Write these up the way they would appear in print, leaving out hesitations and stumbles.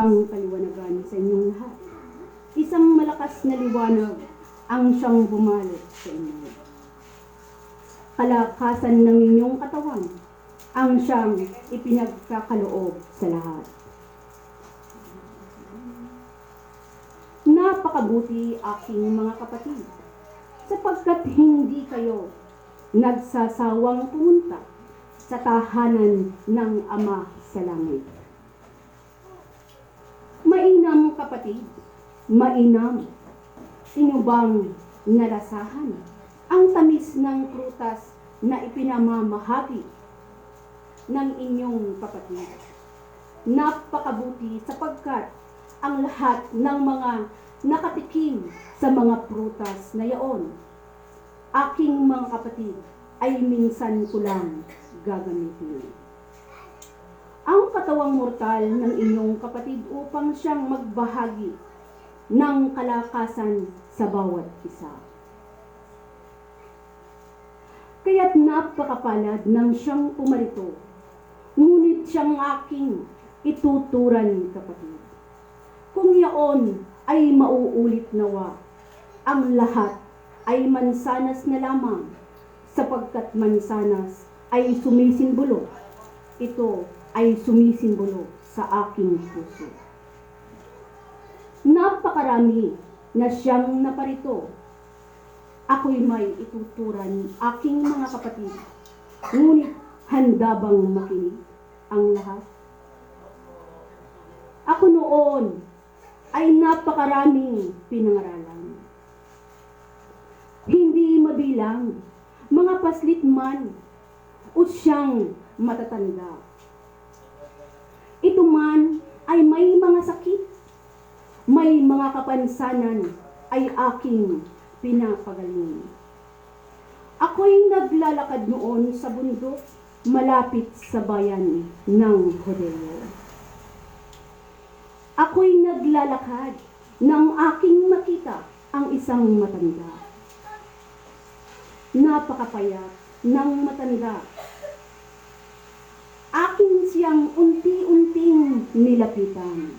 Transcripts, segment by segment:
pangkaliwanagan sa inyong lahat. Isang malakas na liwanag ang siyang bumalot sa inyo. Kalakasan ng inyong katawan ang siyang ipinagkakaloob sa lahat. Napakabuti aking mga kapatid, sapagkat hindi kayo nagsasawang pumunta sa tahanan ng Ama sa langit. Mainam kapatid, mainam, inyo bang nalasahan ang tamis ng prutas na ipinamamahagi ng inyong kapatid? Napakabuti sapagkat ang lahat ng mga nakatikim sa mga prutas na yaon, aking mga kapatid, ay minsan ko lang gagamitin. Ang katawang mortal ng inyong kapatid upang siyang magbahagi ng kalakasan sa bawat isa. Kaya't napakapalad ng siyang pumarito, ngunit siyang aking ituturan, kapatid. Kung yaon ay mauulit nawa, ang lahat ay mansanas na lamang, sapagkat mansanas ay sumisimbolo. Ito ay sumisimbolo sa aking puso. Napakarami na siyang naparito. Ako'y may ituturan, aking mga kapatid. Ngunit handa bang makinig ang lahat? Ako noon ay napakaraming pinangaralan. Hindi mabilang, mga paslit man o siyang matatanda. Ito man ay may mga sakit, may mga kapansanan ay aking pinapagaling. Ako'y naglalakad noon sa bundok malapit sa bayan ng Hodeo. Ako'y naglalakad nang aking makita ang isang matanda. Napakapayat ng matanda. Aking siyang unti-unting nilapitan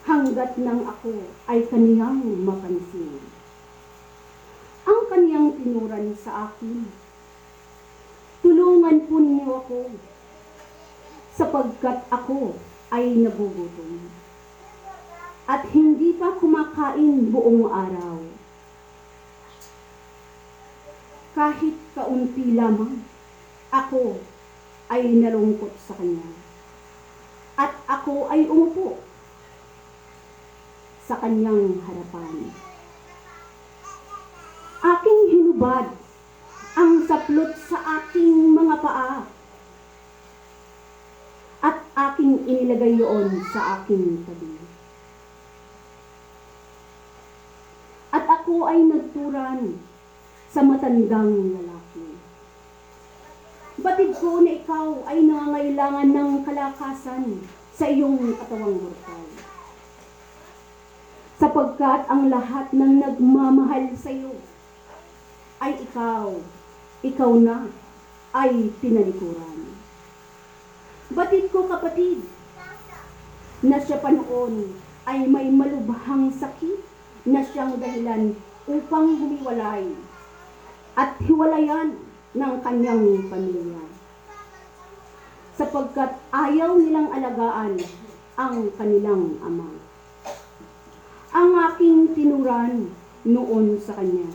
hanggat nang ako ay kaniyang mapansin. Ang kaniyang tinuran sa akin, tulungan po niyo ako sapagkat ako ay nagugutom at hindi pa kumakain buong araw. Kahit kaunti lamang, ako ay nalungkot sa kanya. At ako ay umupo sa kanyang harapan. Aking hinubad ang saplot sa aking mga paa at aking inilagay yun sa aking tabi. At ako ay nagturan sa matandang lalaki. Batid ko na ikaw ay nangangailangan ng kalakasan sa iyong katawang mortal. Sapagkat ang lahat ng nagmamahal sa iyo ay ikaw na ay tinalikuran. Batid ko kapatid, na siya pa noon ay may malubhang sakit na siyang dahilan upang humiwalay at hiwalayan ng kanyang pamilya. Sapagkat ayaw nilang alagaan ang kanilang ama. Ang aking tinuran noon sa kanya,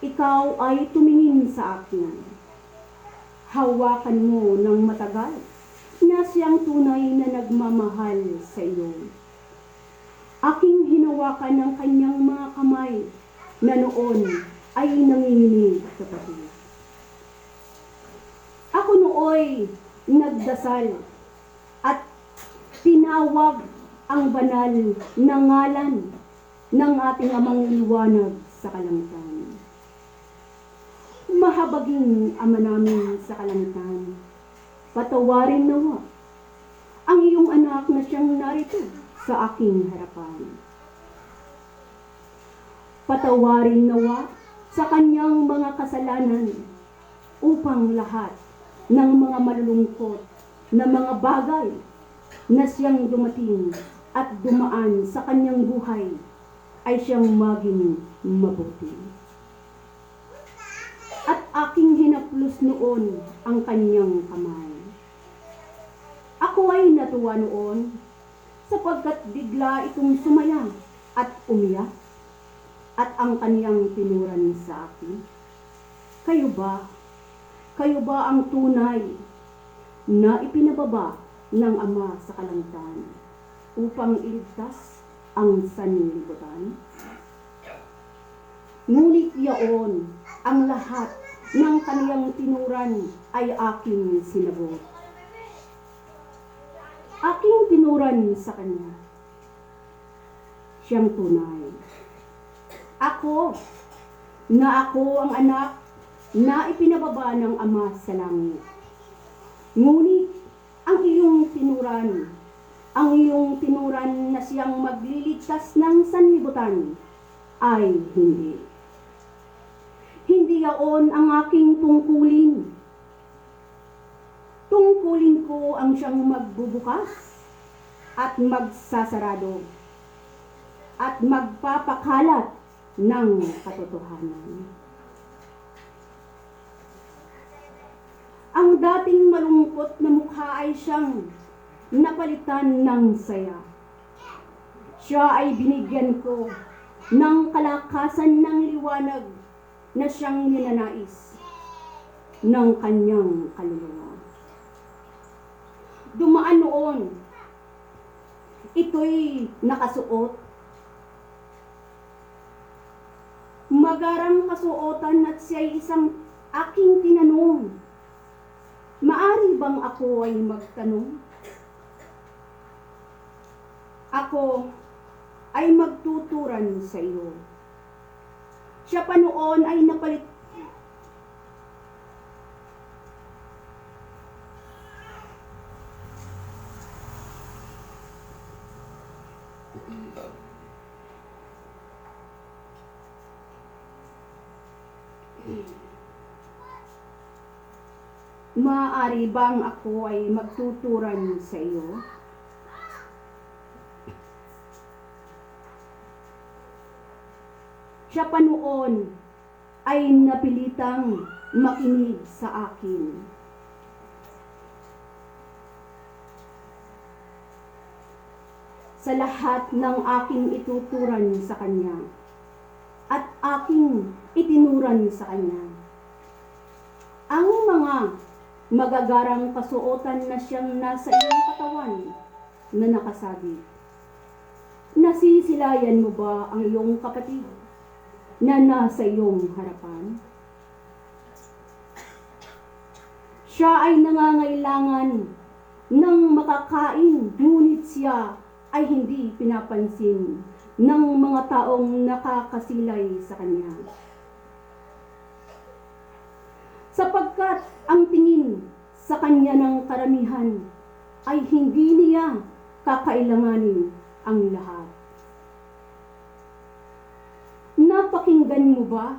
ikaw ay tumingin sa akin. Hawakan mo ng matagal na siyang tunay na nagmamahal sa iyo. Aking hinawakan ng kanyang mga kamay na noon ay nanginginig, kapatid. Ako nooy nagdasal at tinawag ang banal na ngalan ng ating Amang liwanag sa kalangitan. Mahabaging Ama namin sa kalangitan, patawarin nawa ang iyong anak na siyang narito sa aking harapan. Patawarin nawa sa kanyang mga kasalanan upang lahat ng mga malulungkot na mga bagay na siyang dumating at dumaan sa kanyang buhay ay siyang maging mabuti. At aking hinaplos noon ang kanyang kamay. Ako ay natuwa noon sapagkat bigla itong sumaya at umiyak at ang kaniyang tinuran sa akin. Kayo ba ang tunay na ipinababa ng Ama sa kalangitan upang iligtas ang sanlibutan? Ngunit yaon ang lahat ng kaniyang tinuran ay aking sinagot. Aking tinuran sa kanya, siyang tunay. Ako ang anak na ipinababa ng Ama sa langit. Ngunit ang iyong tinuran na siyang magliligtas ng sanlibutan ay hindi. Hindi yaon ang aking tungkulin. Tungkulin ko ang siyang magbubukas at magsasarado at magpapakalat ng katotohanan. Ang dating malungkot na mukha ay siyang napalitan ng saya. Siya ay binigyan ko ng kalakasan ng liwanag na siyang ninanais ng kanyang kaluluwa. Dumaan noon, ito'y nakasuot. Magarang kasuotan at siya'y isang aking tinanong. Maari bang ako ay magtanong? Ako ay magtuturan sa iyo. Siya pa noon ay napalit. Maaari bang ako ay magtuturan sa iyo? Siya pa noon ay napilitang makinig sa akin. Sa lahat ng aking ituturan sa kanya at aking itinuran sa kanya, ang mga magagarang kasuotan na siyang nasa iyong katawan na nakasabit. Nasisilayan mo ba ang iyong kapatid na nasa iyong harapan? Siya ay nangangailangan ng makakain, ngunit siya ay hindi pinapansin ng mga taong nakakasilay sa kanya. Sapagkat ang tingin sa kanya ng karamihan ay hindi niya kakailanganin ang lahat. Napakinggan mo ba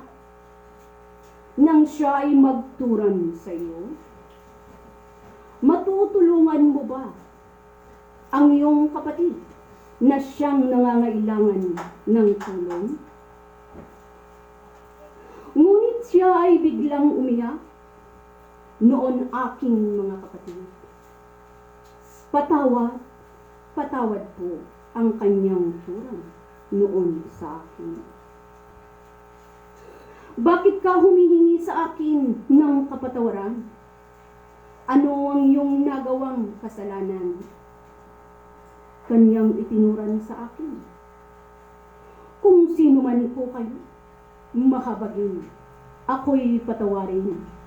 nang siya ay magturan sa iyo? Matutulungan mo ba ang iyong kapatid na siyang nangangailangan ng tulong? Ngunit siya ay biglang umiyak. Noon aking mga kapatid, patawad po ang kanyang turang noon sa akin. Bakit ka humihingi sa akin ng kapatawaran? Ano ang iyong nagawang kasalanan? Kanyang itinuran sa akin. Kung sino man po kayo, mahabagin, ako'y patawarin.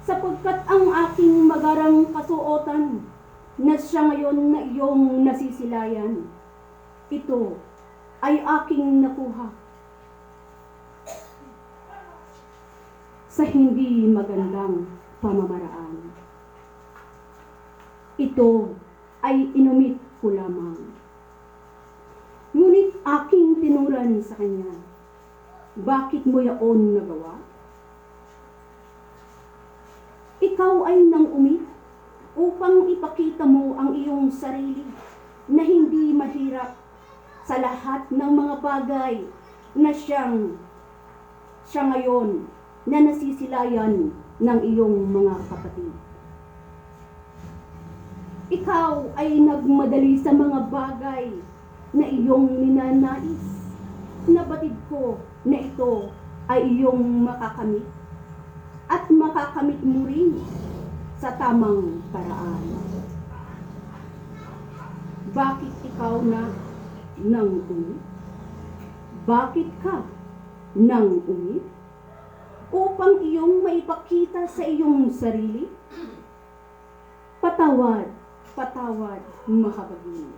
Sapagkat ang aking magarang kasuotan na siya ngayon na iyong nasisilayan, ito ay aking nakuha sa hindi magandang pamamaraan. Ito ay inumit ko lamang. Ngunit aking tinuran sa kanya, bakit mo yaon nagawa? Ikaw ay nang umit upang ipakita mo ang iyong sarili na hindi mahirap sa lahat ng mga bagay na siya ngayon na nasisilayan ng iyong mga kapatid. Ikaw ay nagmadali sa mga bagay na iyong ninanais. Nabatid ko na ito ay iyong makakamit at makakamit mo rin sa tamang paraan. Bakit ikaw na nang umit? Bakit ka nang umit? Upang iyong maipakita sa iyong sarili? Patawad, patawad, mahabagin.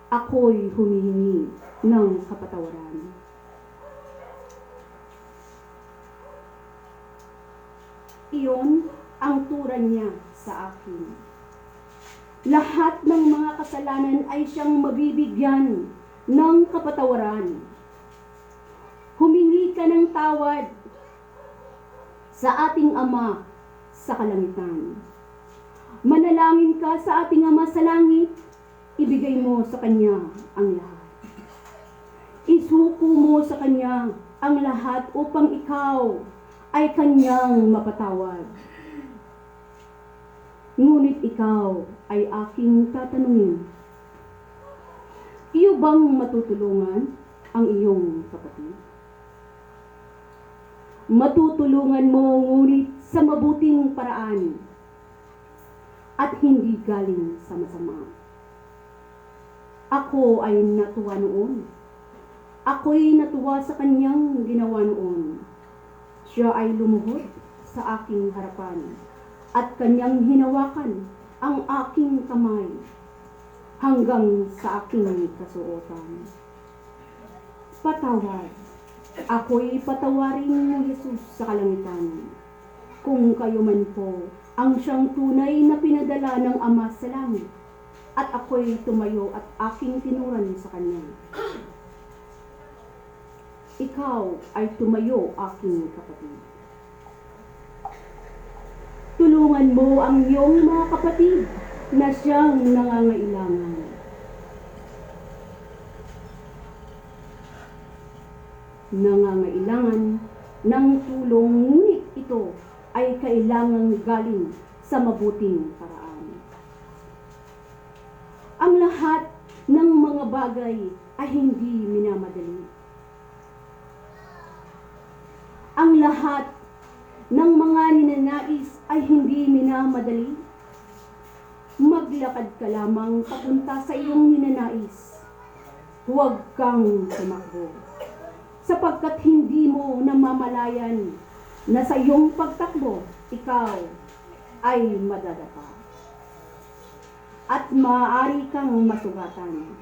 Ako'y humihingi ng kapatawaran. Iyon ang turan niya sa akin. Lahat ng mga kasalanan ay siyang mabibigyan ng kapatawaran. Humingi ka ng tawad sa ating Ama sa kalangitan. Manalangin ka sa ating Ama sa langit, ibigay mo sa Kanya ang lahat. Isuko mo sa Kanya ang lahat upang ikaw ay Kanyang mapatawad. Ngunit ikaw ay aking tatanungin, iyo bang matutulungan ang iyong kapatid? Matutulungan mo ngunit sa mabuting paraan at hindi galing sa masama. Ako ay natuwa noon. Ako'y natuwa sa kanyang ginawa noon. Siya ay lumuhod sa aking harapan at kanyang hinawakan ang aking kamay hanggang sa aking kasuotan. Patawad. Ako'y patawarin mo, Jesus, sa kalangitan. Kung kayo man po ang siyang tunay na pinadala ng Ama sa langit, at ako'y tumayo at aking tinuran sa Kanya. Ikaw ay tumayo, aking kapatid. Tulungan mo ang iyong mga kapatid na siyang nangangailangan. Nangangailangan ng tulong, ngunit ito ay kailangang galing sa mabuting paraan. Ang lahat ng mga bagay ay hindi minamadali. Ang lahat ng mga ninanais ay hindi minamadali. Maglakad ka lamang papunta sa iyong ninanais. Huwag kang tumakbo, sapagkat hindi mo namamalayan na sa iyong pagtakbo, ikaw ay madadapa. At maaari kang masugatan.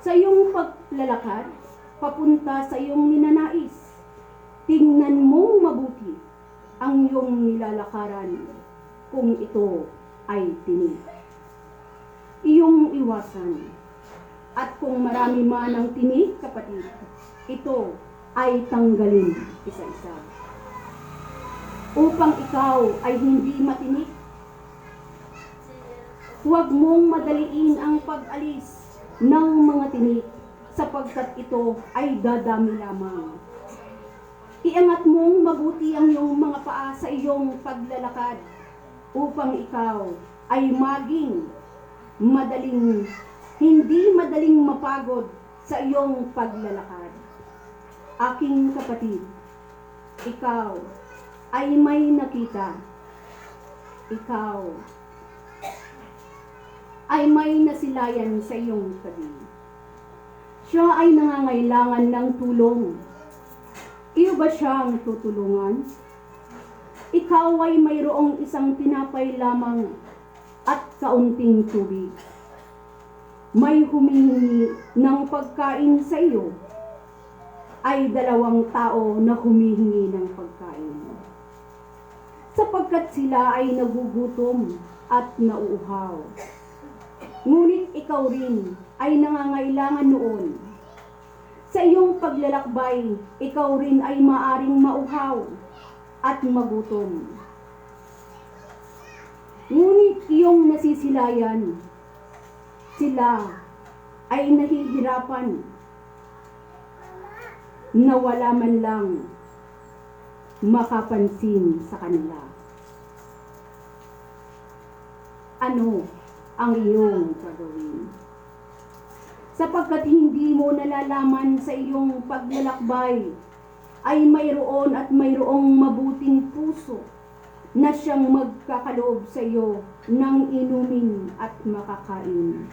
Sa iyong paglalakad, papunta sa iyong ninanais, tingnan mong mabuti ang iyong nilalakaran kung ito ay tinik. Iyong iwasan. At kung marami man ang tinik, kapatid, ito ay tanggalin isa-isa. Upang ikaw ay hindi matinik, huwag mong madaliin ang pag-alis ng mga tinik sapagkat ito ay dadami lamang. Iangat mong mabuti ang iyong mga paa sa iyong paglalakad upang ikaw ay maging hindi madaling mapagod sa iyong paglalakad. Aking kapatid, ikaw ay may nakita. Ikaw ay may nasilayan sa iyong tabi. Siya ay nangangailangan ng tulong. Iyo ba siyang tutulungan? Ikaw ay mayroong isang tinapay lamang at kaunting tubig. May humihingi ng pagkain sa iyo, ay 2 tao na humihingi ng pagkain. Sapagkat sila ay nagugutom at nauuhaw. Ngunit ikaw rin ay nangangailangan noon. Sa iyong paglalakbay, ikaw rin ay maaring mauhaw at magutom. Ngunit iyong nasisilayan, sila ay nahihirapan na wala man lang makapansin sa kanila. Ano ang iyong gagawin? Sapagkat hindi mo nalalaman sa iyong paglalakbay ay mayroon at mayroong mabuting puso na siyang magkakaloob sa iyo ng inumin at makakain.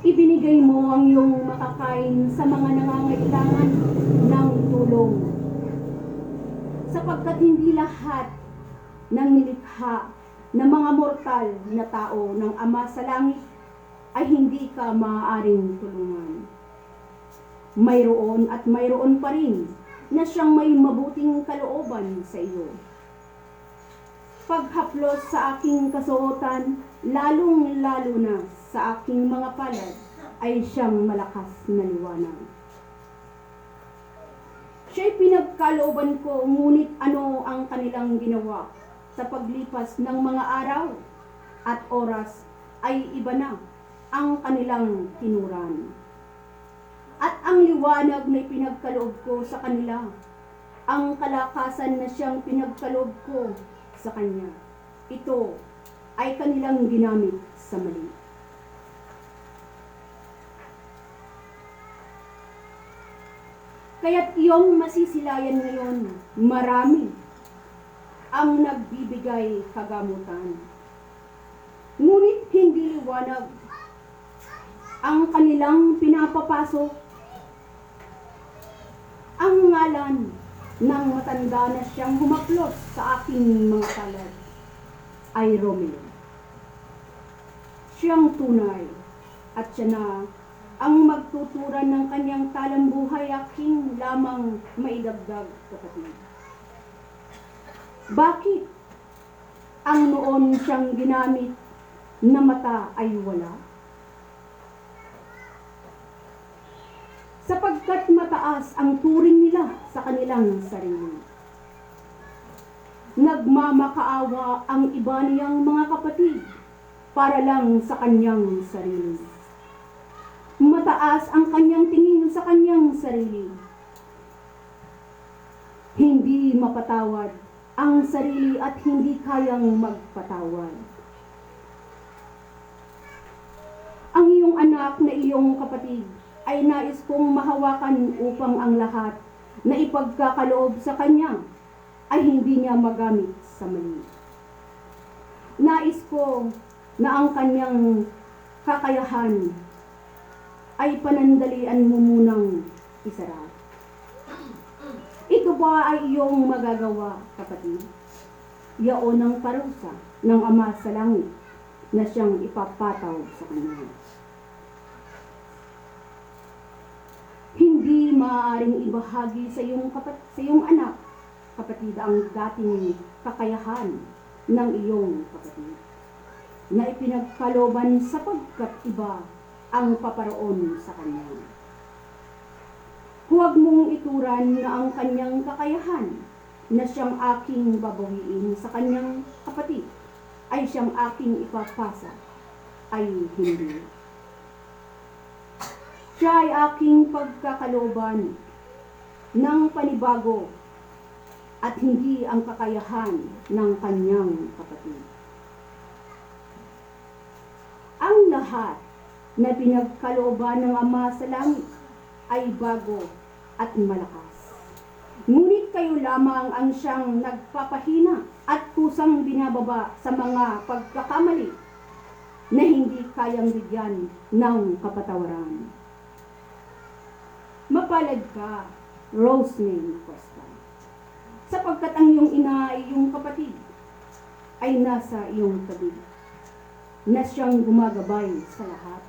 Ibinigay mo ang iyong makakain sa mga nangangailangan ng tulong. Sapagkat hindi lahat ng nilikha na mga mortal na tao ng Ama sa Langit ay hindi ka maaaring tulungan. Mayroon at mayroon pa rin na siyang may mabuting kalooban sa iyo. Paghaplos sa aking kasuotan, lalong-lalo na sa aking mga palad, ay siyang malakas na liwanag. Siya'y pinagkalooban ko, ngunit ano ang kanilang ginawa? Sa paglipas ng mga araw at oras ay iba na ang kanilang tinuran. At ang liwanag na pinagkaloob ko sa kanila, ang kalakasan na siyang pinagkaloob ko sa kanya, ito ay kanilang ginamit sa mali. Kaya't iyong masisilayan ngayon, marami ang nagbibigay kagamutan. Ngunit hindi liwanag ang kanilang pinapapasok. Ang ngalan ng matanda na siyang humaplos sa aking mga palad ay Romeo. Siyang tunay at siya na ang magtuturan ng kanyang talambuhay, aking lamang maidagdag, kapatid. Bakit ang noon siyang ginamit na mata ay wala? Sapagkat mataas ang turing nila sa kanilang sarili. Nagmamakaawa ang iba niyang mga kapatid para lang sa kanyang sarili. Mataas ang kanyang tingin sa kanyang sarili. Hindi mapatawad ang sarili at hindi kayang magpatawad. Ang iyong anak na iyong kapatid ay nais kong mahawakan upang ang lahat na ipagkakaloob sa kanya ay hindi niya magamit sa mali. Nais ko na ang kanyang kakayahan ay panandalian mo munang isara. Ito ba ay iyong magagawa, kapatid? Yaon ang parusa ng Ama sa Langit na siyang ipapataw sa kanya. Hindi maaaring ibahagi sa iyong anak, kapatid, ang dating kakayahan ng iyong kapatid na ipinagkalooban sapagkat iba ang paparoon sa kanya. Huwag mong ituran na ang kanyang kakayahan na siyang aking babawiin sa kanyang kapatid ay siyang aking ipapasa, ay hindi. Siya ay aking pagkakalooban ng panibago at hindi ang kakayahan ng kanyang kapatid. Ang lahat na pinagkalooban ng Ama sa Langit ay bago at malakas. Ngunit kayo lamang ang siyang nagpapahina at kusang binababa sa mga pagkakamali na hindi kayang bigyan ng kapatawaran. Mapalad ka, Rosemary Costa, sapagkat ang iyong ina ay iyong kapatid ay nasa iyong tabi, na siyang gumagabay sa lahat.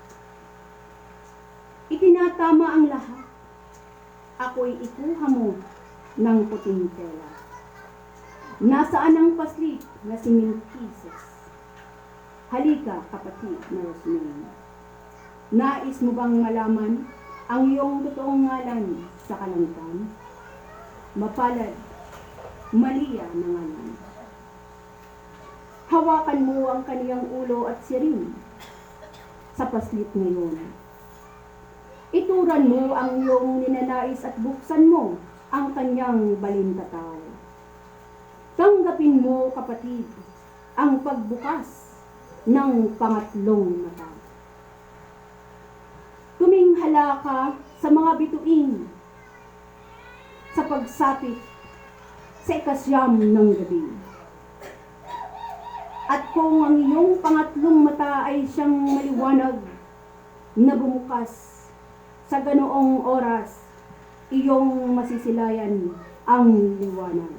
Itinatama ang lahat. Ako'y ikuha mo ng puting tela. Nasaan ang paslit na si Milkises? Halika, kapatid na Rosemary. Nais mo bang malaman ang iyong totoong ngalan sa kalangitan? Mapalad, Maria na ngalan. Hawakan mo ang kaniyang ulo at siring sa paslit ngayon. Ituran mo ang iyong ninanais at buksan mo ang kanyang balintataw. Tanggapin mo, kapatid, ang pagbukas ng pangatlong mata. Tuminghala ka sa mga bituin sa pagsapit sa ikasyam ng gabi. At kung ang iyong pangatlong mata ay siyang maliwanag na bumukas, sa ganoong oras, iyong masisilayan ang liwanag.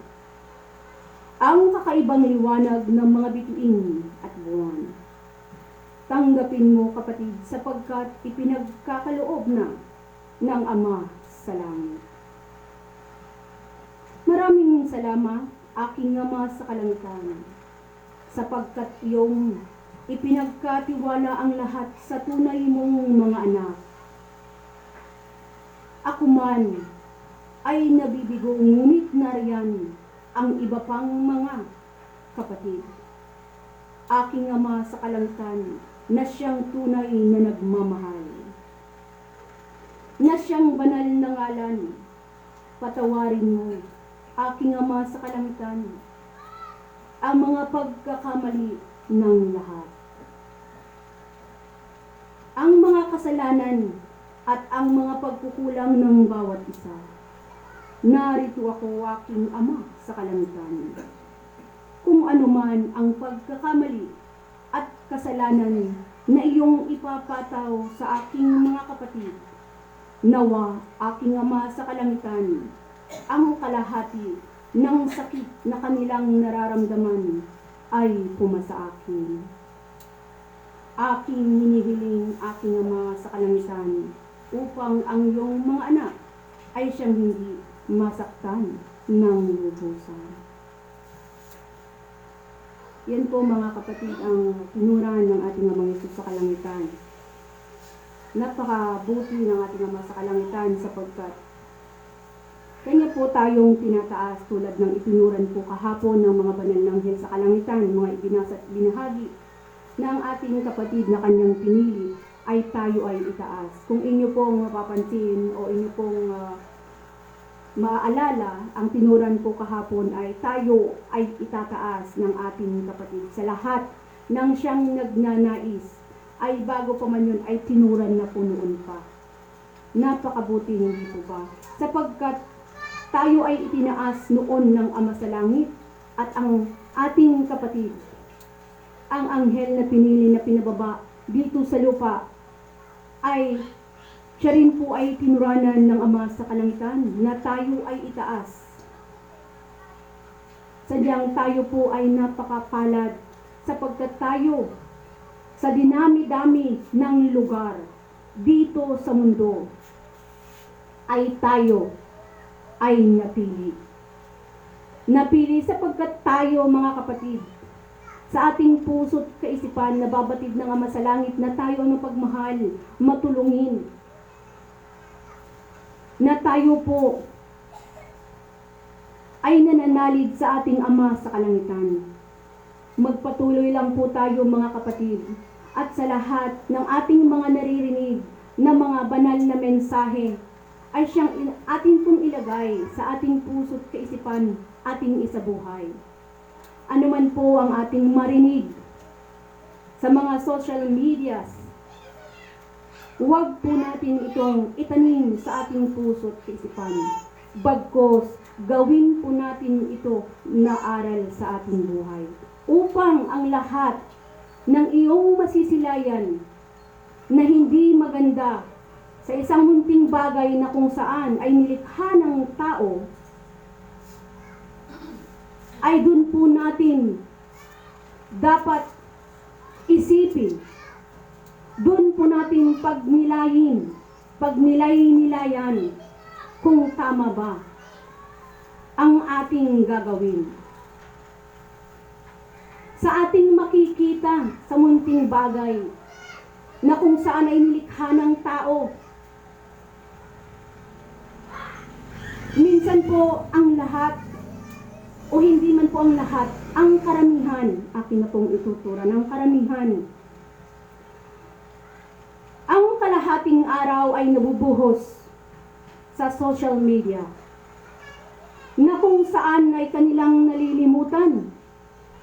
Ang kakaibang liwanag ng mga bituin at buwan. Tanggapin mo, kapatid, sapagkat ipinagkakaloob na ng Ama sa langit. Maraming salamat, aking Ama sa kalangitan, sapagkat iyong ipinagkatiwala ang lahat sa tunay mong mga anak. Ako man ay nabibigo, ngunit nariyan ang iba pang mga kapatid. Aking Ama sa kalangitan, na siyang tunay na nagmamahal, na siyang banal na ngalan, patawarin mo, aking Ama sa kalangitan, ang mga pagkakamali ng lahat. Ang mga kasalanan at ang mga pagkukulang ng bawat isa. Narito ako, aking Ama sa kalangitan. Kung ano man ang pagkakamali at kasalanan na iyong ipapataw sa aking mga kapatid, nawa, aking Ama sa kalangitan, ang kalahati ng sakit na kanilang nararamdaman ay pumasa akin. Aking hinihiling, aking Ama sa kalangitan, upang ang iyong mga anak ay siyang hindi masaktan ng lubusan. Yan po, mga kapatid, ang tinuran ng ating Amang Hesus sa kalangitan. Napakabuti ng ating Ama sa kalangitan sapagkat kanya po tayong tinataas tulad ng itinuran po kahapon ng mga banal ng anghel sa kalangitan, mga ibinasa at binahagi na ang ating kapatid na kanyang pinili ay tayo ay itaas. Kung inyo pong mapapansin o inyo pong maaalala, ang tinuran po kahapon ay tayo ay itataas ng ating kapatid. Sa lahat ng siyang nagnanais ay bago pa man yun ay tinuran na po noon pa. Napakabuti, hindi po ba? Sapagkat tayo ay itinaas noon ng Ama sa langit at ang ating kapatid, ang anghel na pinili na pinababa dito sa lupa, ay siya rin po ay tinuranan ng Ama sa kalangitan na tayo ay itaas. Sadyang tayo po ay napakapalad sapagkat tayo sa dinami-dami ng lugar dito sa mundo ay tayo ay napili. Napili sapagkat tayo, mga kapatid, sa ating puso't kaisipan, nababatid ng Ama sa langit na tayo ang pagmahal, matulungin. Na tayo po ay nananalig sa ating Ama sa kalangitan. Magpatuloy lang po tayo, mga kapatid, at sa lahat ng ating mga naririnig na mga banal na mensahe ay siyang ating pong ilagay sa ating puso't kaisipan, ating isabuhay. Ano man po ang ating marinig sa mga social medias, huwag po natin itong itanim sa ating puso't kaisipan. Bagkos, gawin po natin ito na aral sa ating buhay. Upang ang lahat ng iyong masisilayan na hindi maganda sa isang munting bagay na kung saan ay nilikha ng tao, ay dun po natin dapat isipin. Dun po natin pagnilay-nilayan kung tama ba ang ating gagawin. Sa ating makikita sa munting bagay na kung saan ay nilikha ng tao, minsan po ang lahat o hindi man po ang lahat, ang karamihan, akin na pong ituturan, ang karamihan. Ang kalahating araw ay nabubuhos sa social media na kung saan ay kanilang nalilimutan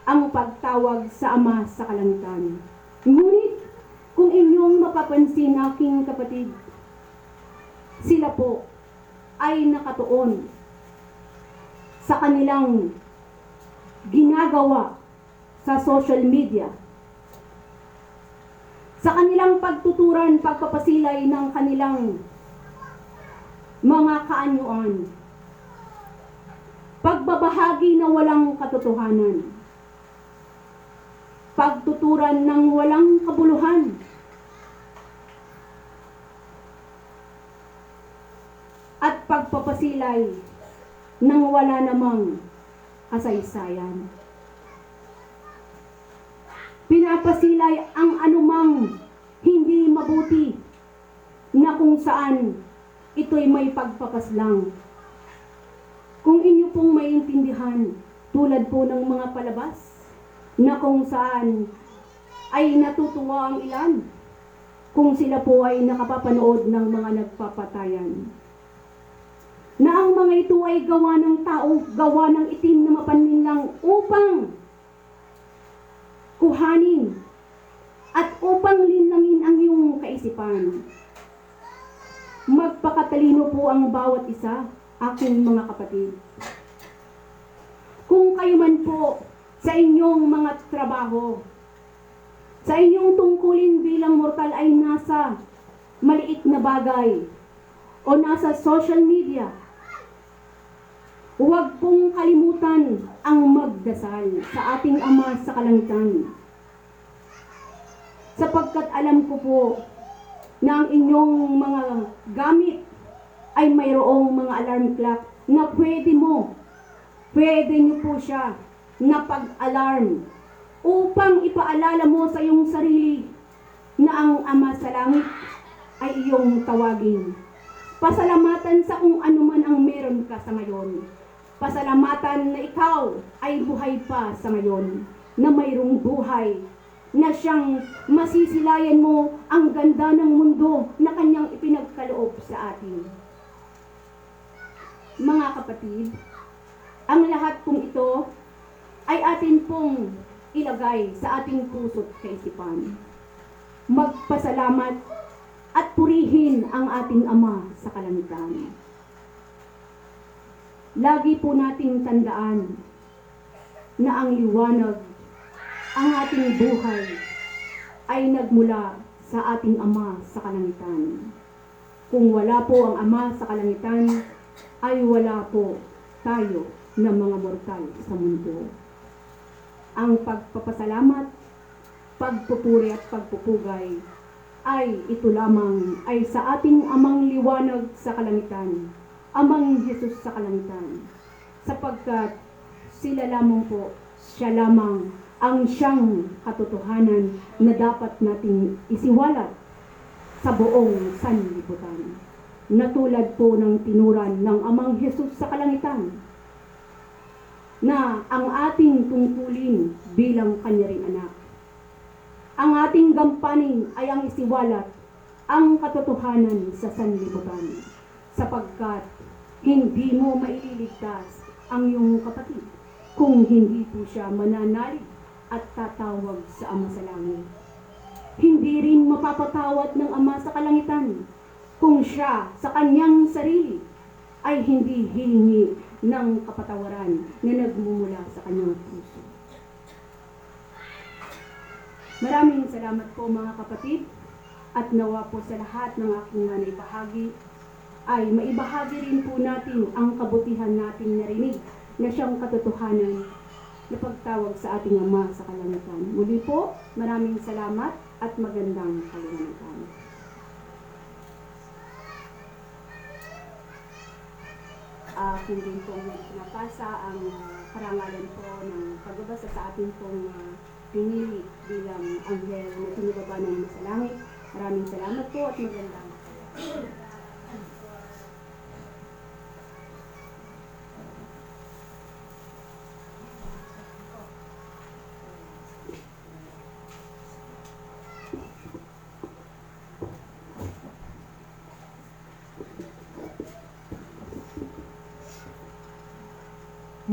ang pagtawag sa Ama sa kalangitan. Ngunit kung inyong mapapansin, aking kapatid, sila po ay nakatuon sa kanilang ginagawa sa social media, sa kanilang pagtuturan, pagpapasilay ng kanilang mga kaanyuan, pagbabahagi na walang katotohanan, pagtuturan ng walang kabuluhan, at pagpapasilay ng wala namang kasaysayan. Pinapasilay ang anumang hindi mabuti na kung saan ito'y may pagpapaslang. Kung inyo pong maintindihan, tulad po ng mga palabas na kung saan ay natutuwa ang ilan kung sila po ay nakapapanood ng mga nagpapatayan. Na ang mga ito ay gawa ng tao, gawa ng itim na mapaninlang upang kuhanin at upang linlangin ang iyong kaisipan. Magpakatalino po ang bawat isa, aking mga kapatid. Kung kayo man po sa inyong mga trabaho, sa inyong tungkulin bilang mortal ay nasa maliit na bagay o nasa social media, huwag pong kalimutan ang magdasal sa ating Ama sa kalangitan. Sapagkat alam ko po na ang inyong mga gamit ay mayroong mga alarm clock na pwede nyo po siya na pag-alarm upang ipaalala mo sa iyong sarili na ang Ama sa langit ay iyong tawagin. Pasalamatan sa kung ano man ang meron ka sa ngayon. Pasalamatan na ikaw ay buhay pa sa ngayon, na mayroong buhay, na siyang masisilayan mo ang ganda ng mundo na kanyang ipinagkaloob sa atin. Mga kapatid, ang lahat pong ito ay atin pong ilagay sa ating puso't kaisipan. Magpasalamat at purihin ang ating Ama sa kalangitan. Lagi po nating tandaan na ang liwanag, ang ating buhay ay nagmula sa ating Ama sa kalangitan. Kung wala po ang Ama sa kalangitan, ay wala po tayo na mga mortal sa mundo. Ang pagpapasalamat, pagpupuri at pagpupugay ay ito lamang ay sa ating Amang liwanag sa kalangitan, Amang Jesus sa kalangitan, sapagkat sila lamang po, siya lamang ang siyang katotohanan na dapat nating isiwalat sa buong sanlibutan. Natulad po ng tinuran ng Amang Jesus sa kalangitan, na ang ating tungkulin bilang kanya ring anak. Ang ating gampanin ay ang isiwalat ang katotohanan sa sanlibutan, sapagkat hindi mo maililigtas ang iyong kapatid kung hindi po siya mananalig at tatawag sa Ama sa langit. Hindi rin mapapatawad ng Ama sa kalangitan kung siya sa kanyang sarili ay hindi hihingi ng kapatawaran na nagmumula sa kanyang puso. Maraming salamat po mga kapatid, at nawa po sa lahat ng aking naibahagi ay maibahagi rin po natin ang kabutihan nating narinig na siyang katotohanan na pagtawag sa ating Ama sa kalangitan. Muli po, maraming salamat at magandang kaliwanagan. Akin din pong pinapasa ang karangalan po ng pagbabasa sa ating pong pinili bilang anghel na tinubaba ng sa langit. Maraming salamat po at magandang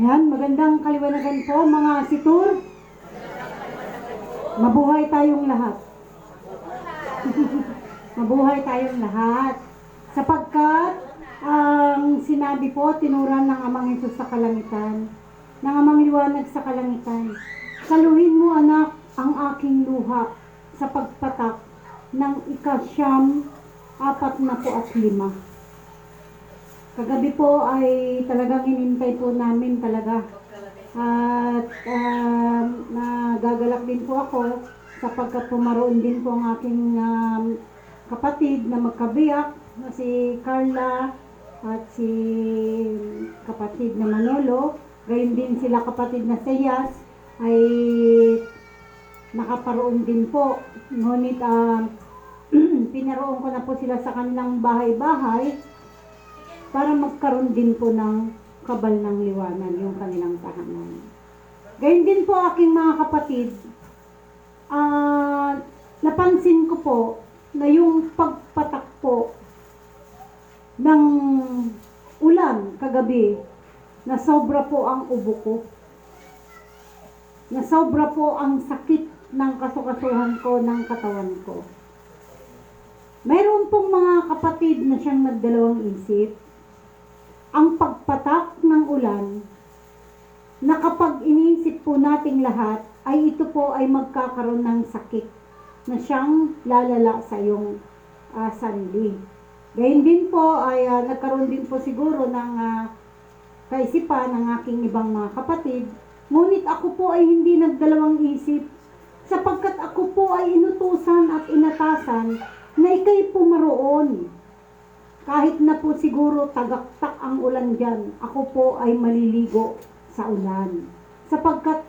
Yan, magandang kaliwanagan po mga situr. Mabuhay tayong lahat. Mabuhay tayong lahat. Sapagkat ang sinabi po, tinuran ng Amang Hesus sa kalangitan, ng Amang Liwanag sa kalangitan. Saluhin mo anak ang aking luha sa pagpatak ng ika-45. Kagabi po ay talagang hinintay po namin talaga. At nagagalak din po ako sapagkat pumaroon din po ang aking kapatid na magkabiyak na si Carla at si kapatid na Manolo. Gayon din sila kapatid na Seyas ay nakaparoon din po. Ngunit pinaroon ko na po sila sa kanilang bahay-bahay para magkaroon din po ng kabal ng liwanag yung kanilang tahanan. Gayon din po aking mga kapatid, napansin ko po na yung pagpatak po ng ulan kagabi, na sobra po ang ubo ko, na sobra po ang sakit ng kasukasuhan ko ng katawan ko. Mayroon pong mga kapatid na siyang nagdalawang isip. Ang pagpatak ng ulan, na kapag inisip po nating lahat, ay ito po ay magkakaroon ng sakit na siyang lalala sa iyong sarili. Gayun din po ay nagkaroon din po siguro ng kaisipan ng aking ibang mga kapatid. Ngunit ako po ay hindi nagdalawang isip, sapagkat ako po ay inutusan at inatasan na ikay pumaroon. Kahit na po siguro tagaktak ang ulan dyan, ako po ay maliligo sa ulan. Sapagkat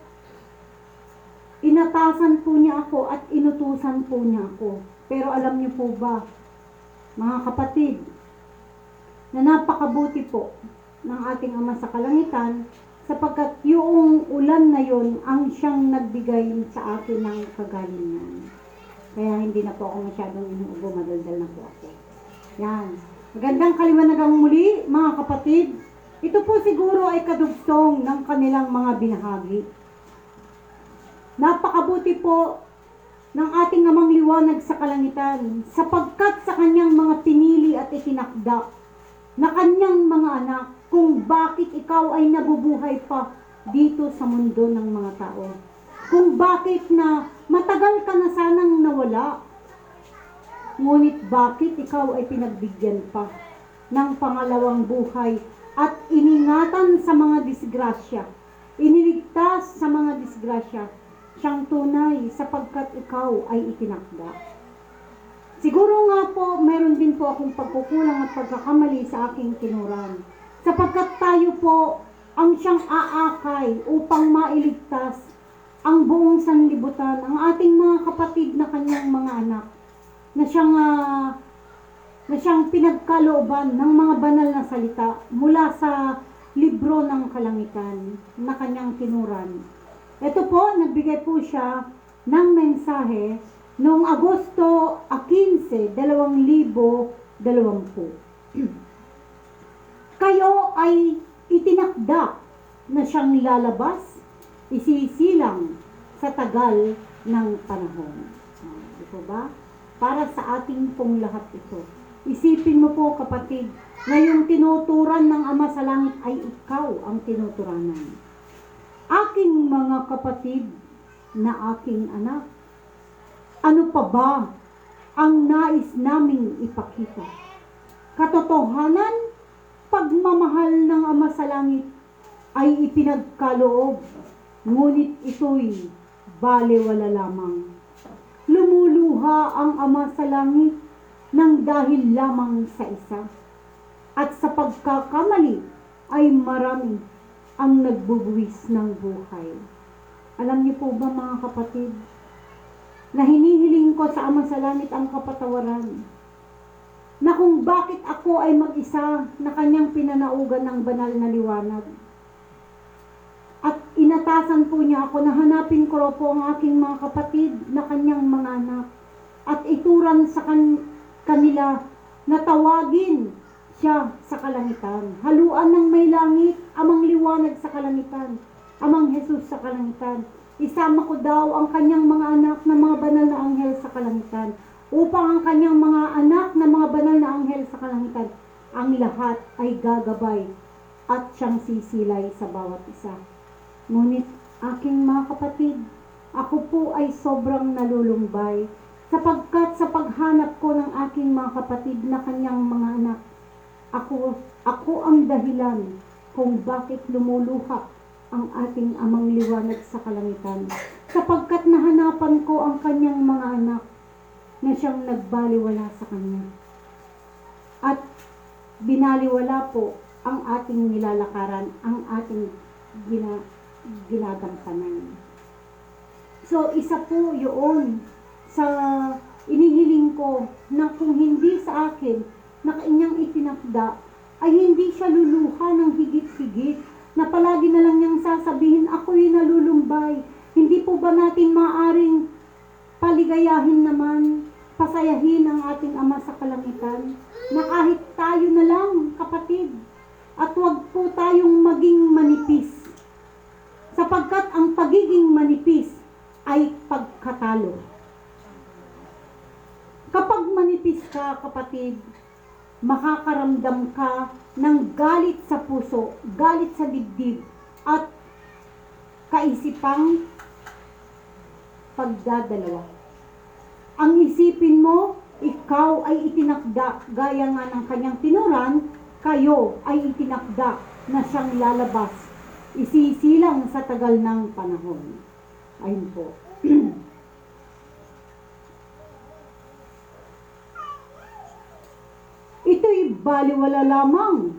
inatasan po niya ako at inutusan po niya ako. Pero alam niyo po ba, mga kapatid, na napakabuti po ng ating Ama sa kalangitan, sapagkat yung ulan na yon ang siyang nagbigay sa akin ng kagalingan. Kaya hindi na po ako masyadong inuubo, madaldal na po ako. Yan. Magandang kaliwanagang muli, mga kapatid. Ito po siguro ay kadugtong ng kanilang mga binahagi. Napakabuti po ng ating Amang Liwanag sa kalangitan, sapagkat sa kanyang mga pinili at itinakda na kanyang mga anak, kung bakit ikaw ay nabubuhay pa dito sa mundo ng mga tao. Kung bakit na matagal ka na sanang nawala, ngunit bakit ikaw ay pinagbigyan pa ng pangalawang buhay at iningatan sa mga disgrasya, iniligtas sa mga disgrasya, siyang tunay sapagkat ikaw ay itinakda. Siguro nga po, meron din po akong pagkukulang at pagkakamali sa aking tinuran, sapagkat tayo po ang siyang aakay upang mailigtas ang buong sanlibutan, ang ating mga kapatid na kanyang mga anak, na siyang pinagkalooban ng mga banal na salita mula sa libro ng kalangitan na kanyang tinuran. Ito po, nagbigay po siya ng mensahe noong Agosto 15, 2020. Kayo ay itinakda na siyang lalabas, isisilang sa tagal ng panahon. Di po ba? Para sa ating pong lahat ito. Isipin mo po kapatid, na yung tinuturan ng Ama sa Langit ay ikaw ang tinuturanan. Aking mga kapatid na aking anak, ano pa ba ang nais naming ipakita? Katotohanan, pagmamahal ng Ama sa Langit ay ipinagkaloob, ngunit ito'y balewala lamang. Lumuluha ang Ama sa Langit ng dahil lamang sa isa. At sa pagkakamali ay marami ang nagbubuwis ng buhay. Alam niyo po ba mga kapatid, na hinihiling ko sa Ama sa Langit ang kapatawaran, na kung bakit ako ay mag-isa na kanyang pinanaugan ng banal na liwanag. At inatasan po niya ako na hanapin ko po ang aking mga kapatid na kanyang mga anak at ituran sa kanila na tawagin siya sa kalangitan. Haluan ng may langit, amang liwanag sa kalangitan, amang Jesus sa kalangitan. Isama ko daw ang kanyang mga anak na mga banal na anghel sa kalangitan, upang ang kanyang mga anak na mga banal na anghel sa kalangitan, ang lahat ay gagabay at siyang sisilay sa bawat isa. Ngunit aking mga kapatid, ako po ay sobrang nalulumbay, sapagkat sa paghanap ko ng aking mga kapatid na kanyang mga anak, ako ang dahilan kung bakit lumuluha ang ating amang liwanag sa kalangitan, sapagkat nahanapan ko ang kanyang mga anak na siyang nagbaliwala sa kanya. At binaliwala po ang ating nilalakaran, ang ating ginagampanan. So, isa po yun sa inihiling ko na kung hindi sa akin na kanyang itinakda, ay hindi siya luluha ng higit-higit, na palagi na lang niyang sasabihin, ako'y nalulumbay. Hindi po ba natin maaring paligayahin naman, pasayahin ang ating Ama sa kalangitan, na kahit tayo na lang, kapatid, at huwag po tayong maging manipis, sapagkat ang pagiging manipis ay pagkatalo. Kapag manipis ka, kapatid, makakaramdam ka ng galit sa puso, galit sa dibdib, at kaisipang pagdadalawa. Ang isipin mo, ikaw ay itinakda, gaya nga ng kanyang tinuran, kayo ay itinakda na siyang lalabas, isisilang sa tagal ng panahon. Ayun po. Ito'y baliwala lamang.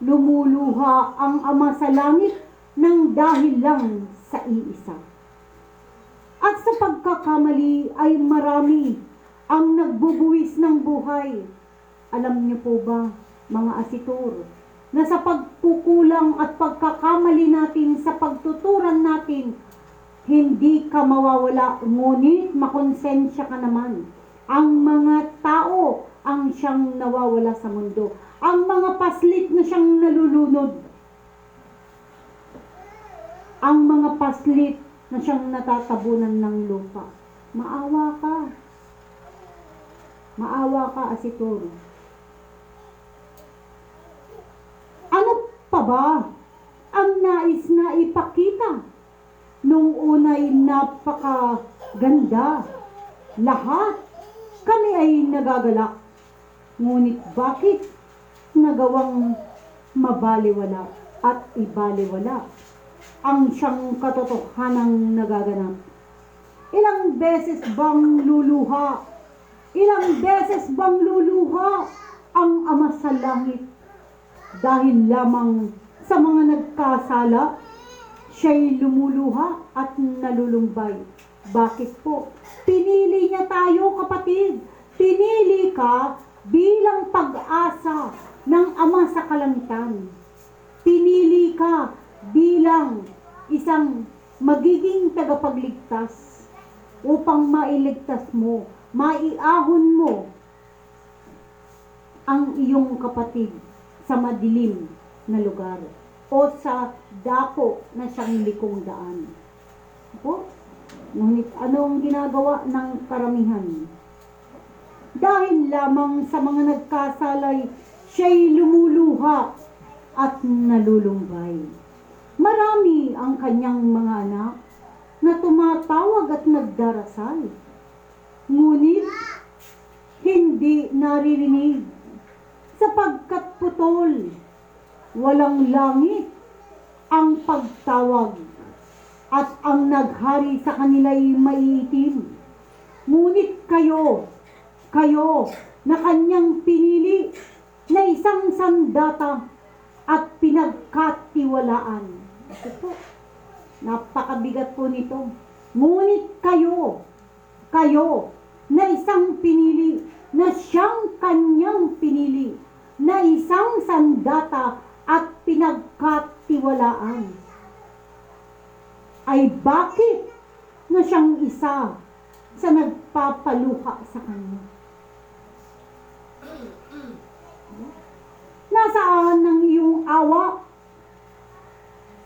Lumuluha ang Ama sa langit ng dahil lang sa iisa. At sa pagkakamali ay marami ang nagbubuwis ng buhay. Alam niyo po ba, mga asitur, na sa pagkukulang at pagkakamali natin sa pagtuturan natin, hindi ka mawawala, ngunit makonsensya ka naman. Ang mga tao ang siyang nawawala sa mundo. Ang mga paslit na siyang nalulunod. Ang mga paslit na siyang natatabunan ng lupa. Maawa ka. Maawa ka, asitur. Ano pa ba ang nais na ipakita? Nung una'y napakaganda. Lahat kami ay nagagalak. Ngunit bakit nagawang mabaliwala at ibaliwala ang siyang katotohanang nagaganap? Ilang beses bang luluha? Ilang beses bang luluha ang Ama sa langit? Dahil lamang sa mga nagkasala, siya'y lumuluha at nalulumbay. Bakit po? Pinili niya tayo, kapatid. Pinili ka bilang pag-asa ng Ama sa kalangitan. Pinili ka bilang isang magiging tagapagligtas upang mailigtas mo, maiahon mo ang iyong kapatid sa madilim na lugar o sa dako na siyang likong daan. Po? Ngunit ano ang ginagawa ng karamihan? Dahil lamang sa mga nagkasalay, siya'y lumuluha at nalulumbay. Marami ang kanyang mga anak na tumatawag at nagdarasal. Ngunit hindi naririnig, sapagkat putol, walang langit ang pagtawag, at ang naghari sa kanila'y maiitim. Ngunit kayo na kanyang pinili na isang sandata at pinagkatiwalaan. Ito po, napakabigat po nito. Ngunit kayo na isang pinili, na siyang kanyang pinili, na isang sandata at pinagkatiwalaan, ay bakit na siyang isa sa nagpapaluha sa kanya? Nasaan ang iyong awa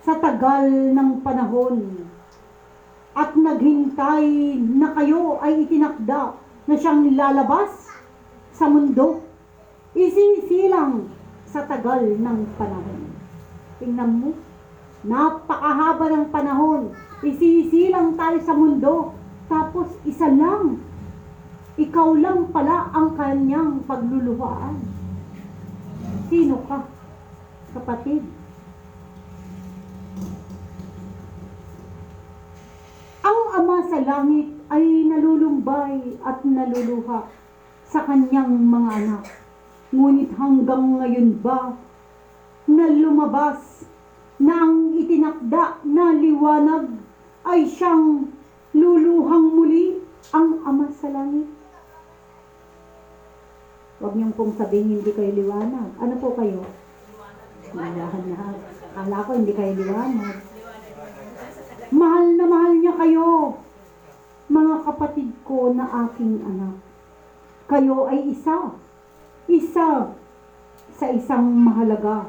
sa tagal ng panahon at naghintay na kayo ay itinakda na siyang lalabas sa mundo? Isisilang sa tagal ng panahon. Tingnan mo, napakahaba ng panahon. Isisilang tayo sa mundo, tapos isa lang. Ikaw lang pala ang kanyang pagluluhaan. Sino ka, kapatid? Ang Ama sa langit ay nalulumbay at naluluha sa kanyang mga anak. Ngunit hanggang ngayon ba na lumabas na ang itinakda na liwanag ay siyang luluhang muli ang Ama sa langit? Huwag niyong pong sabihin hindi kayo liwanag. Ano po kayo? Liwanag. Akala ko hindi kayo liwanag. Mahal na mahal niya kayo, mga kapatid ko na aking anak. Kayo ay isa sa isang mahalaga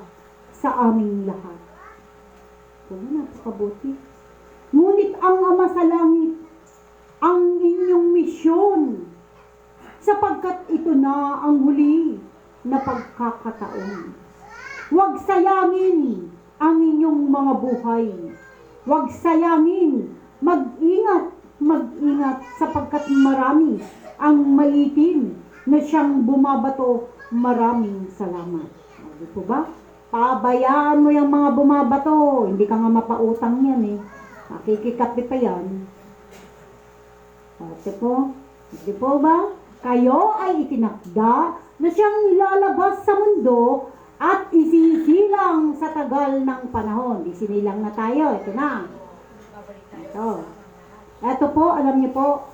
sa aming lahat. Ito na, napakabuti. Ngunit ang Ama sa langit, ang inyong misyon, sapagkat ito na ang huli na pagkakataon. Huwag sayangin ang inyong mga buhay. Huwag sayangin, mag-ingat sapagkat marami ang maitim na siyang bumabato. Maraming salamat. Di po ba? Pabayaan mo yung mga bumabato. Hindi ka nga mapautang yan eh. Nakikikapi pa yan. Di po ba? Kayo ay itinakda na siyang ilalabas sa mundo at isisilang sa tagal ng panahon. Isinilang na tayo. Ito na. Ito po, alam niyo po,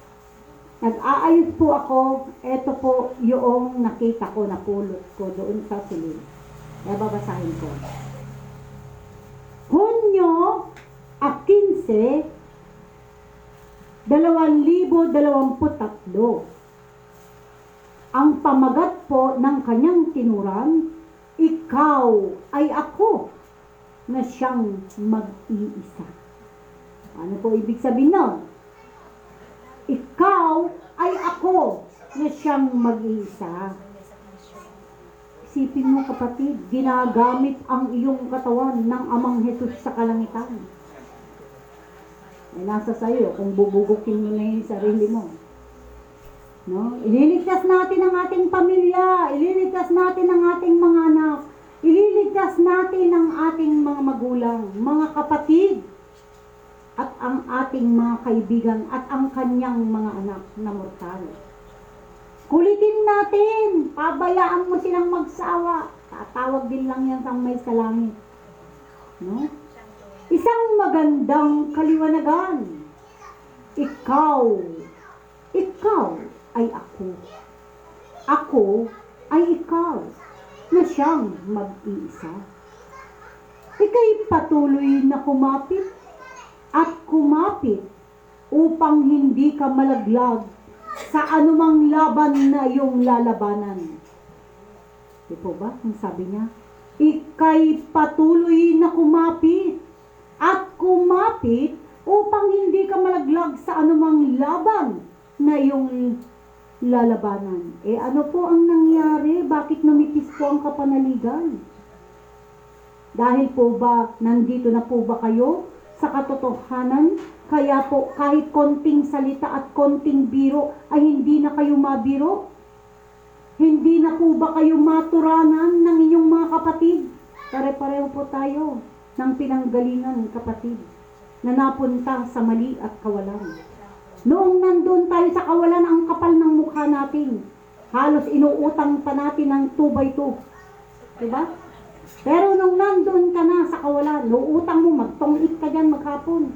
nag-aayos po ako. Ito po yung nakita ko, napulot ko doon sa silid. Kaya babasahin ko. Hunyo 15, 2023. Ang pamagat po ng kanyang tinuran, ikaw ay ako na siyang mag-iisa. Ano po ibig sabihin nun? Ikaw ay ako na siyang mag-iisa. Isipin mo kapatid, ginagamit ang iyong katawan ng Amang Jesus sa kalangitan. Ay nasa sayo kung bubugukin mo na yung sarili mo. No? Ililigtas natin ang ating pamilya, ililigtas natin ang ating mga anak, ililigtas natin ang ating mga magulang, mga kapatid, at ang ating mga kaibigan at ang kanyang mga anak na mortal. Kulitin natin, pabayaan mo silang magsawa. Tatawag din lang yan sa may sa langit. No? Isang magandang kaliwanagan. Ikaw ay ako. Ako ay ikaw na siyang mag-iisa. Ika'y patuloy na kumapit at kumapit upang hindi ka malaglag sa anumang laban na iyong lalabanan. Di po ba? Ang sabi niya, ika'y patuloy na kumapit at kumapit upang hindi ka malaglag sa anumang laban na iyong lalabanan. Ano po ang nangyari? Bakit numipis po ang kapanaligan? Dahil po ba, nandito na po ba kayo sa katotohanan? Kaya po kahit konting salita at konting biro ay hindi na kayo mabiro? Hindi na po ba kayo maturanan ng inyong mga kapatid? Pare-pareho po tayo ng pinanggalingan kapatid na napunta sa mali at kawalan. Noong nandun tayo sa kawalan, ang kapal ng mukha natin. Halos inuutang pa natin ng 2x2. Diba? Pero nung nandun ka na sa kawalan, nuutang mo, magtongit ka dyan maghapon.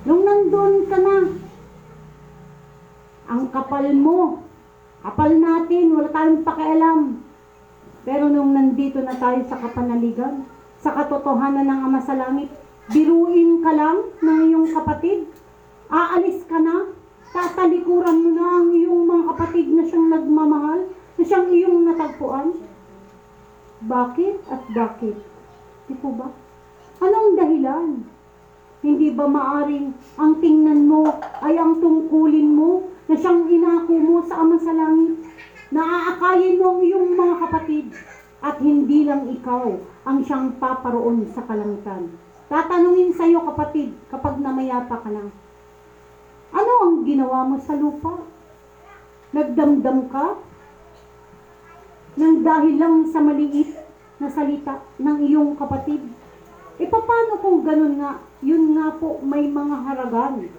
Nung nandun ka na, ang kapal mo, kapal natin, wala tayong pakialam. Pero nung nandito na tayo sa kapanaligan, sa katotohanan ng Ama sa langit, biruin ka lang ng iyong kapatid, aalis ka na, tatalikuran mo na ang iyong mga kapatid na siyang nagmamahal, na siyang iyong natagpuan. Bakit at bakit? Di po ba? Anong dahilan? Hindi ba maaring ang tingnan mo ay ang tungkulin mo na siyang inako mo sa Ama sa Langit? Naaakayin mo ang iyong mga kapatid at hindi lang ikaw ang siyang paparoon sa kalangitan. Tatanungin sa iyo kapatid kapag namayapa ka na, ano ang ginawa mo sa lupa? Nagdamdam ka? Nang dahil lang sa maliit na salita ng iyong kapatid? E paano kung ganun nga, yun nga po may mga haragan,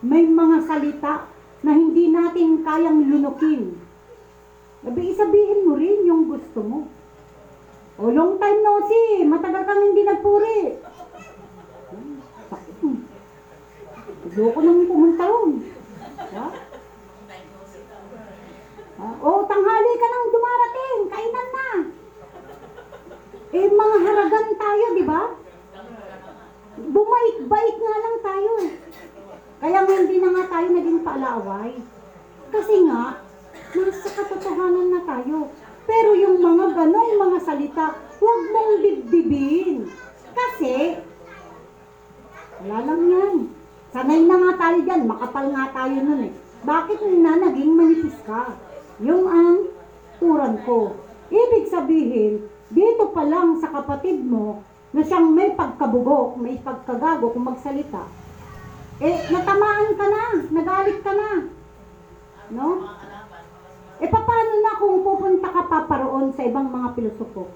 may mga salita na hindi natin kayang lunukin. Sabihin mo rin yung gusto mo. O long time no see, matagal kang hindi nagpuri. Sakit mo. Gusto ko nang pumunta ron. Ha? O tanghali ka nang dumarating, kainan na. Eh mga haragan tayo, di ba? Bumait-bait nga lang tayo. Kaya hindi na nga tayo naging paalaway. Kasi nga, nasa katotohanan na tayo. Pero yung mga ganong mga salita, huwag mong dibdibin. Kasi, wala lang yan. Sanay na nga tayo dyan, makapal nga tayo nun eh. Bakit na naging manipis ka? Yung ang turan ko. Ibig sabihin, dito pa lang sa kapatid mo, na siyang may pagkabugo, may pagkagago kung magsalita, eh, natamaan ka na, nagalit ka na. No? Eh, paano na kung pupunta ka pa paroon sa ibang mga pilosopo?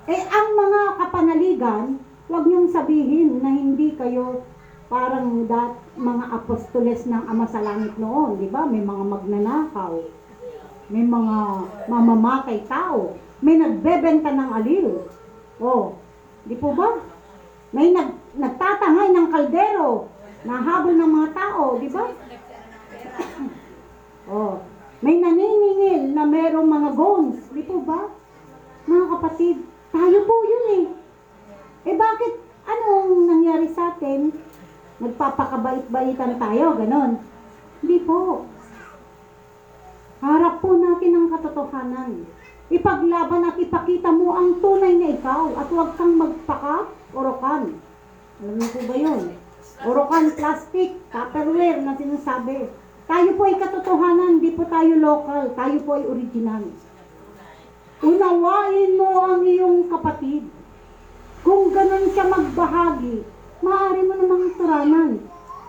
Eh, ang mga kapanaligan, huwag niyong sabihin na hindi kayo parang mga apostoles ng Ama sa Langit noon, di ba? May mga magnanakaw, may mga mamamakay tao, may nagbebenta ng aliw. Oh, di po ba? May nagtatangay ng kaldero, nahabol ng mga tao, di ba? Oh, may naniningil na merong mga goons, di po ba? Mga kapatid, tayo po yun eh. Eh bakit, anong nangyari sa atin? Nagpapakabait-baitan tayo, ganon. Hindi po. Harap po natin ang katotohanan. Ipaglaban at ipakita mo ang tunay na ikaw at huwag kang magpaka-orokan. Alam niyo po ba yun? Orokan, plastic, tupperware na sinasabi. Tayo po ay katotohanan, hindi po tayo local, tayo po ay original. Unawain mo ang iyong kapatid. Kung ganun siya magbahagi, maaari mo namang turanan.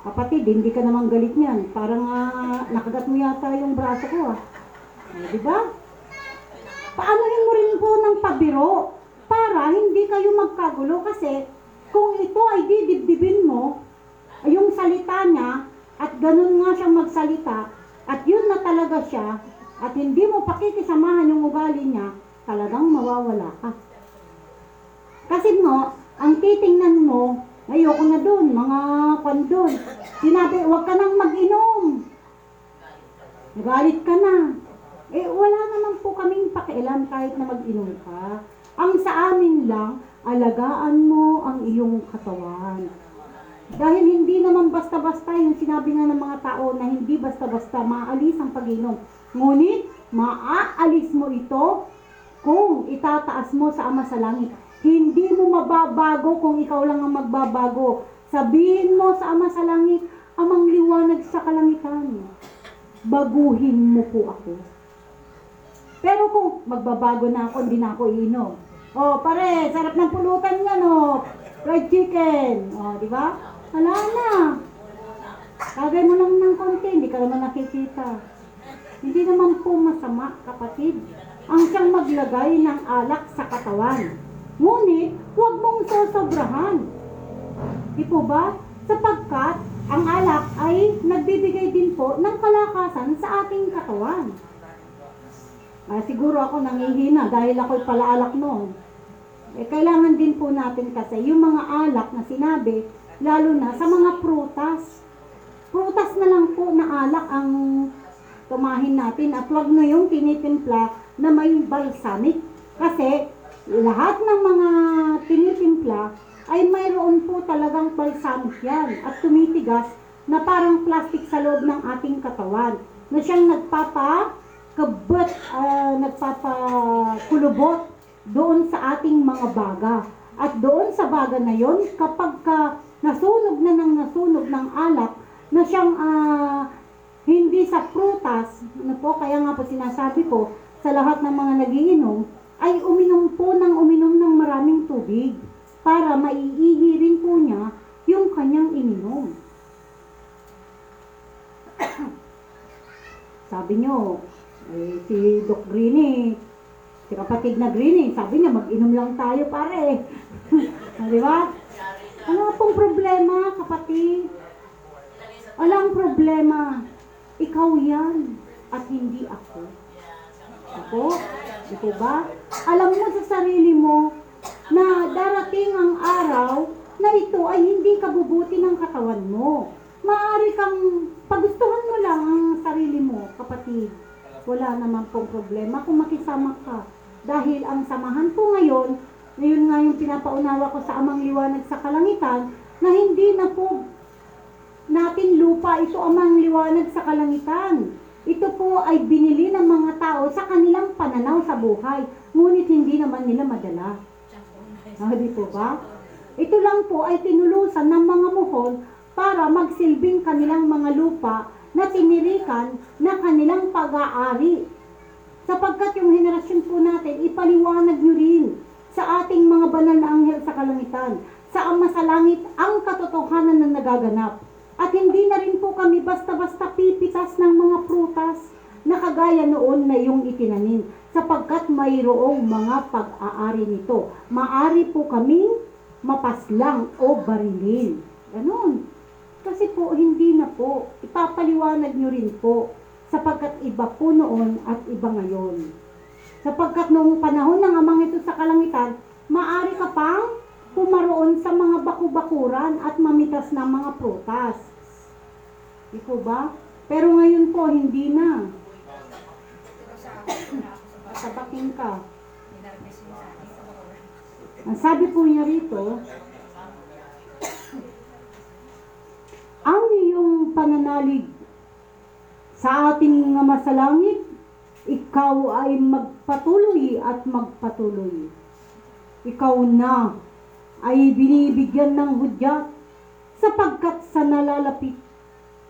Kapatid, hindi ka namang galit niyan. Parang nakagat mo yata yung braso ko di ba? Paanohin mo rin po ng pabiro para hindi kayo magkagulo kasi kung ito ay didibdibin mo, yung salita niya at ganun nga siyang magsalita at yun na talaga siya at hindi mo pakikisamahan yung ugali niya, talagang mawawala ka. Kasi mo, ang titingnan mo, ayoko na dun, mga kwan dun. Sinabi, huwag ka nang mag-inom. Nagalit ka na. Eh, wala naman po kaming pakialam kahit na mag-inom ka. Ang sa amin lang, alagaan mo ang iyong katawan. Dahil hindi naman basta-basta yung sinabi nga ng mga tao na hindi basta-basta maalis ang pag-inom. Ngunit, maaalis mo ito kung itataas mo sa Ama sa Langit. Hindi mo mababago kung ikaw lang ang magbabago. Sabihin mo sa Ama sa Langit, Amang liwanag sa kalangitan. Baguhin mo po ako. Pero kung magbabago na ako, hindi na ako iinom. Oh, pare, sarap ng pulutan niya, no? Fried chicken. Oh, di ba? Wala na. Kagay mo lang ng konti, hindi ka naman nakikita. Hindi naman po masama, kapatid, ang siyang maglagay ng alak sa katawan. Ngunit, huwag mong sosobrahan. Di po ba? Sapagkat, ang alak ay nagbibigay din po ng kalakasan sa ating katawan. Siguro ako nangihina dahil ako'y palaalak noon. Eh, kailangan din po natin kasi yung mga alak na sinabi, lalo na sa mga prutas. Prutas na lang po na alak ang tumahin natin at wag na yung tinitimpla na may balsamic. Kasi lahat ng mga tinitimpla ay mayroon po talagang balsamic yan at tumitigas na parang plastic sa loob ng ating katawan na siyang nagpapakulubot doon sa ating mga baga. At doon sa baga na yon, kapag ka nasunog ng alak, na siyang hindi sa prutas, ano po, kaya nga po sinasabi ko, sa lahat ng mga nagiinom, ay uminom ng maraming tubig para maiihi rin po niya yung kanyang ininom. Sabi nyo, si Doc Greenie, si kapatid na Greenie, sabi niya, mag-inom lang tayo pare. Di ba? Ano pong problema, kapatid? Walang problema. Ikaw yan at hindi ako. Ako? Ito ba? Alam mo sa sarili mo na darating ang araw na ito ay hindi kabubuti ng katawan mo. Maaari kang pagustuhan mo lang ang sarili mo, kapatid. Wala naman pong problema kung makisama ka. Dahil ang samahan ko ngayon nga yung pinapaunawa ko sa Amang Liwanag sa Kalangitan, na hindi na po natin lupa, ito Amang Liwanag sa Kalangitan. Ito po ay binili ng mga tao sa kanilang pananaw sa buhay, ngunit hindi naman nila madala. Di po ba? Ito lang po ay tinulusan ng mga muhol para magsilbing kanilang mga lupa na tinirikan na kanilang pag-aari. Sapagkat yung henerasyon po natin, ipaliwanag nyo rin sa ating mga banal na anghel sa kalangitan, sa Ama sa langit ang katotohanan na nagaganap. At hindi na rin po kami basta-basta pipitas ng mga prutas na kagaya noon na yung itinanim, sapagkat mayroong mga pag-aari nito. Maari po kaming mapaslang o barilin. Ganon. Kasi po, hindi na po. Ipapaliwanag nyo rin po, sapagkat iba po noon at iba ngayon. Sapagkat noong panahon ng Amang ito sa kalangitan, maari ka pang pumaroon sa mga baku-bakuran at mamitas ng mga prutas. Di po ba? Pero ngayon po, hindi na. Tapakin ka. Ang sabi po niya rito, ang iyong pananalig sa ating Ama sa langit, ikaw ay magpatuloy at magpatuloy. Ikaw na ay binibigyan ng hudyat sapagkat sa nalalapit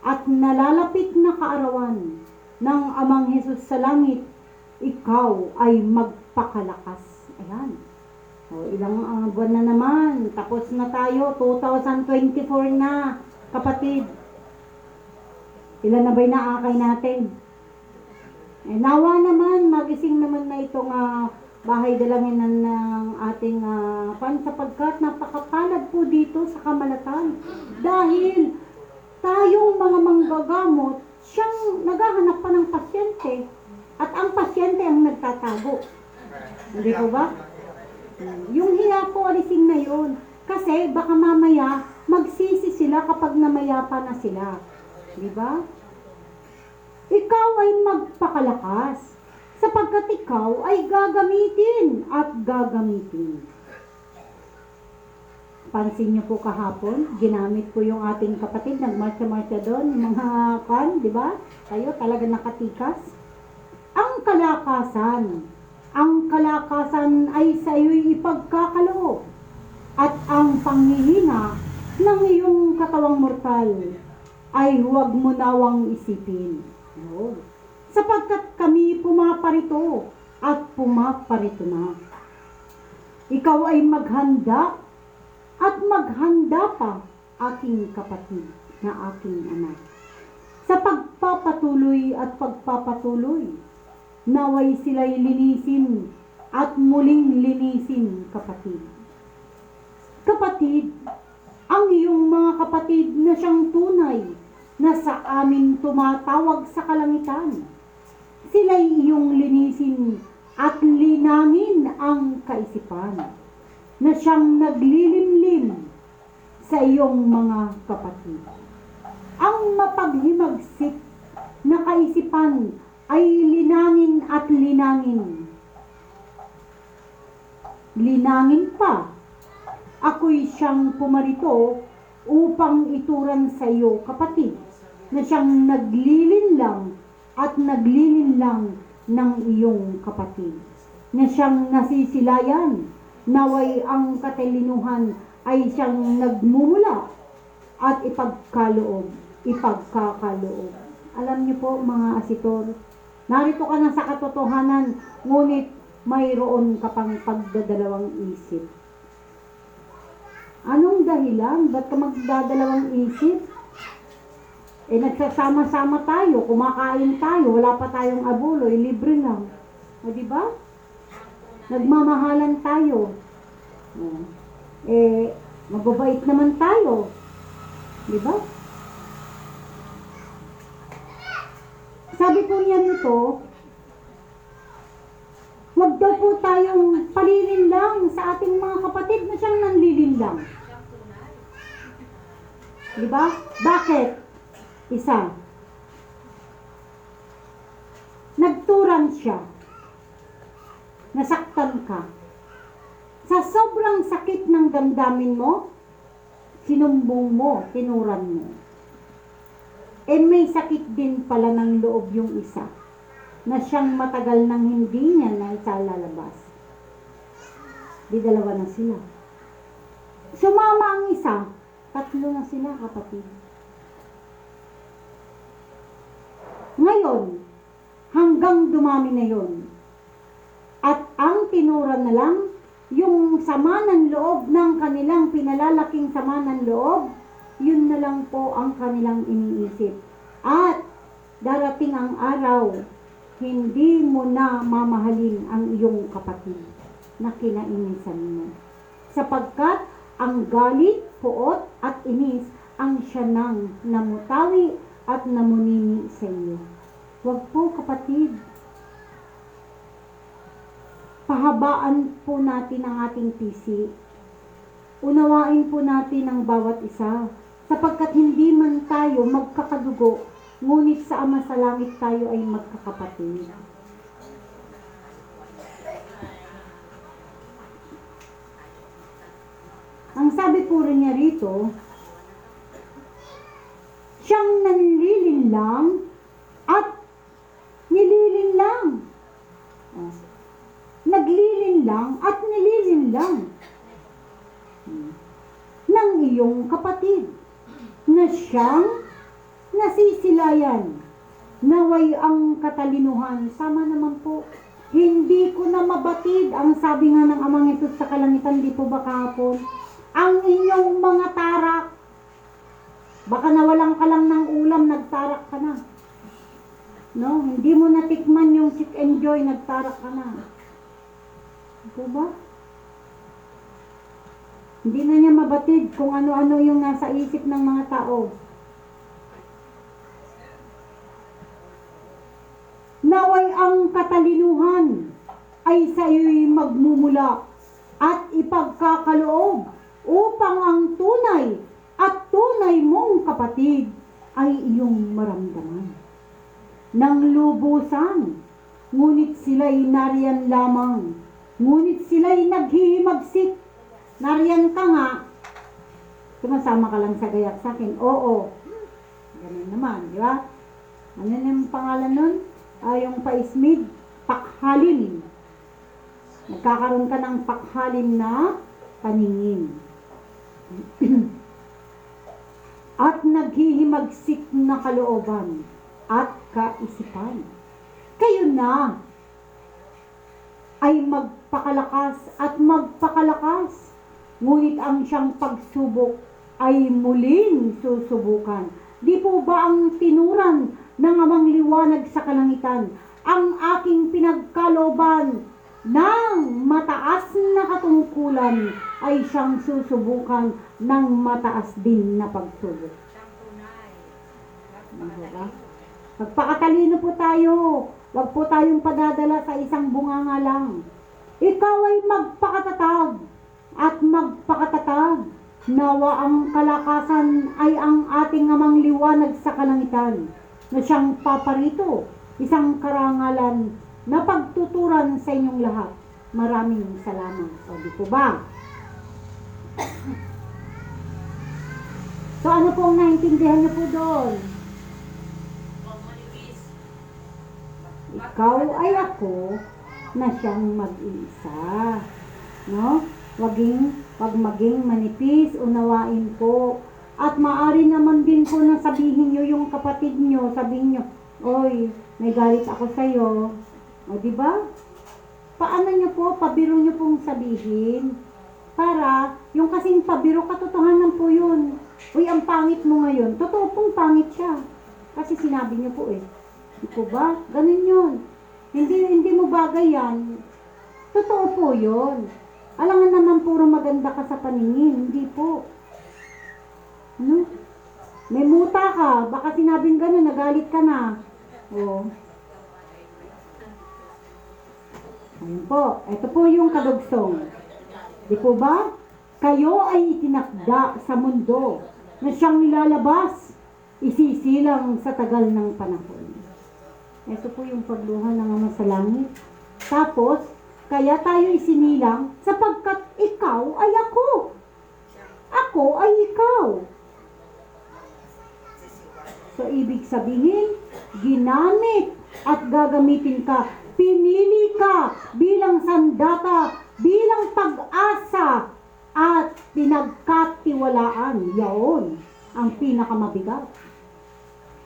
at nalalapit na kaarawan ng Amang Hesus sa langit, ikaw ay magpakalakas. Ayan. O, ilang buwan na naman. Tapos na tayo. 2024 na, kapatid. Ilan na ba'y naakay natin? Nawa naman, magising naman na itong bahay dalanginan ng ating sapagkat napakapalad po dito sa Kamalatan. Dahil tayong mga manggagamot, siyang naghahanap pa ng pasyente at ang pasyente ang nagtatago. Hindi po ba? Yung hiya po, alisin na yun. Kasi baka mamaya magsisi sila kapag namayapa na sila. Di ba? Ikaw ay magpakalakas sapagkat ikaw ay gagamitin at gagamitin. Pansin niyo po kahapon, ginamit ko yung ating kapatid, nagmarcha-marcha doon, yung mga di ba? Kayo talaga nakatikas. Ang kalakasan ay sa iyo'y ipagkakaloob at ang panghihina ng iyong katawang mortal ay huwag mo nawang isipin. No. Sapagkat kami pumaparito at pumaparito na. Ikaw ay maghanda at maghanda pa, aking kapatid na aking anak. Sa pagpapatuloy at pagpapatuloy, naway sila'y linisin at muling linisin, kapatid. Kapatid, ang iyong mga kapatid na siyang tunay na sa amin tumatawag sa kalangitan, sila'y iyong linisin at linangin ang kaisipan na siyang naglilimlim sa iyong mga kapatid. Ang mapaghimagsik na kaisipan ay linangin at linangin. Linangin pa. Ako'y siyang pumarito upang ituran sa iyo, kapatid, na siyang naglilinlang at naglilinlang ng iyong kapatid. na siyang nasisilayan. Naway ang katalinuhan ay siyang nagmumula at ipagkakaloob. Alam niyo po mga asitor, narito ka na sa katotohanan, ngunit mayroon ka pang pagdadalawang isip. Anong dahilan? Ba't ka magdadalawang isip? Nagsasama-sama tayo, kumakain tayo, wala pa tayong abuloy, libre lang. O, di ba? Nagmamahalan tayo. Mababait naman tayo. Di ba? Sabi po niya nito, wag daw po tayong palilinlang sa ating mga kapatid na siyang nanlilinlang. Di ba? Bakit? Isa, nagturan siya, nasaktan ka. Sa sobrang sakit ng damdamin mo, sinumbong mo, tinuran mo. May sakit din pala ng loob yung isa, na siyang matagal nang hindi niya na lalabas. Di dalawa na sila. Sumama ang isa, tatlo na sila, kapatid. Ngayon, hanggang dumami na yon. At ang tinuran na lang, yung sama ng loob ng kanilang pinalalaking sama ng loob, yun na lang po ang kanilang iniisip. At darating ang araw, hindi mo na mamahalin ang iyong kapatid na kinainisan mo. Sapagkat ang galit, puot at inis ang siya nang namutawi at namunini sa iyo. Huwag po kapatid, pahabaan po natin ang ating pisi. Unawain po natin ang bawat isa, sapagkat hindi man tayo magkakadugo, ngunit sa Ama sa Langit tayo ay magkakapatid. Ang sabi po rin niya rito, siyang nanlilinlang at nililinlang. Naglilinlang at nililinlang ng iyong kapatid na siyang nasisilayan. Naway ang katalinuhan. Sama naman po. Hindi ko na mabatid ang sabi nga ng Amang Hesus sa kalangitan, di po ba kahapon? Ang inyong mga tarak. Baka nawalan ka lang ng ulam, nagtarak ka na. No? Hindi mo natikman yung sit and joy, nagtarak ka na. Diba? Hindi na niya mabatid kung ano-ano yung nasa isip ng mga tao. Naway ang katalinuhan ay sa iyo'y magmumula at ipagkakaloob upang ang tunay at tunay mong kapatid ay iyong maramdaman. Nang lubusan, ngunit sila'y nariyan lamang, ngunit sila'y naghihimagsik. Nariyan ka nga, sumasama ka lang sa gayak sa akin. Oo, ganun naman, di ba? Ano yung pangalan nun? Yung paismid, pakhalin. Nagkakaroon ka ng pakhalin na paningin. At naghihimagsik na kalooban at kaisipan. Kayo na ay magpakalakas at magpakalakas, ngunit ang siyang pagsubok ay muling susubukan. Di po ba ang tinuran ng Amang Liwanag sa kalangitan, ang aking pinagkalooban ng mataas na katungkulan ay siyang susubukan ng mataas din na pagsubok. Magpakatalino po tayo. Huwag po tayong padadala sa isang bunganga lang. Ikaw ay magpakatatag at magpakatatag. Nawa ang kalakasan ay ang ating Amang Liwanag sa kalangitan na siyang paparito, isang karangalan na pagtuturan sa inyong lahat. Maraming salamat. O di po ba? So ano pong naintindihan niyo po doon? Ikaw ay ako na siyang mag-iisa. No? Wag maging manipis, unawain po. At maaari naman din po na sabihin nyo yung kapatid nyo, sabihin nyo, oy, may galit ako sa'yo. O, diba? Paano nyo po, pabiro nyo pong sabihin. Para, yung kasing pabiro, katotohanan po yun. Uy, ang pangit mo ngayon. Totoo pong pangit siya. Kasi sinabi nyo po eh. Di po ba? Ganun yun. Hindi mo bagay yan. Totoo po yun. Alangan naman puro maganda ka sa paningin. Hindi po. Ano? May muta ka. Baka sinabing ganun, nagalit ka na. O. Ayun po. Ito po yung kadugsong. Di po ba? Kayo ay itinakda sa mundo na siyang nilalabas, isisilang sa tagal ng panahon. Ito po yung pagluha ng Ama sa Langit. Tapos, kaya tayo isinilang sapagkat ikaw ay ako. Ako ay ikaw. So, ibig sabihin, ginamit at gagamitin ka. Pinili ka bilang sandata, bilang pag-asa, at pinagkatiwalaan. Yaon ang pinakamabigat.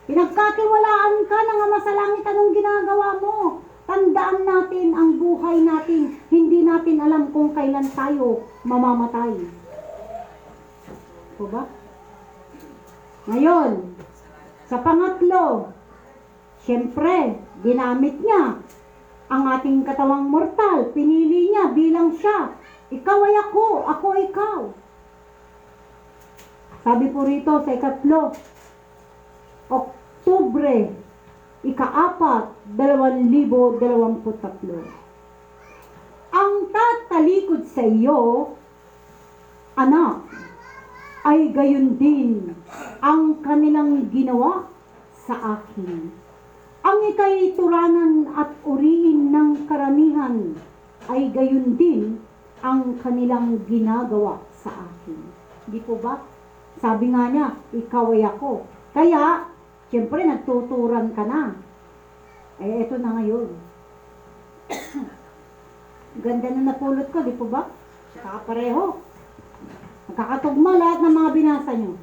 Pinagkatiwalaan ka ng Ama sa Langit. Anong ginagawa mo? Tandaan natin ang buhay natin. Hindi natin alam kung kailan tayo mamamatay. O ba? Ngayon, sa pangatlo, syempre, ginamit niya ang ating katawang mortal. Pinili niya bilang siya. Ikaw ay ako ay ikaw. Sabi po rito sa ikatlo, Oktubre, ika-4, 2023. Ang tatalikod sa iyo, anak, ay gayon din ang kanilang ginawa sa akin. Ang ika'y turanan at uriin ng karamihan, ay gayon din ang kanilang ginagawa sa akin. Di po ba? Sabi nga niya, ikaw ay ako. Kaya, siyempre, nagtuturan ka na. Eh, eto na ngayon. Ganda na napulot ko, di po ba? Kakapareho. Magkakatugma lahat ng mga binasa nyo.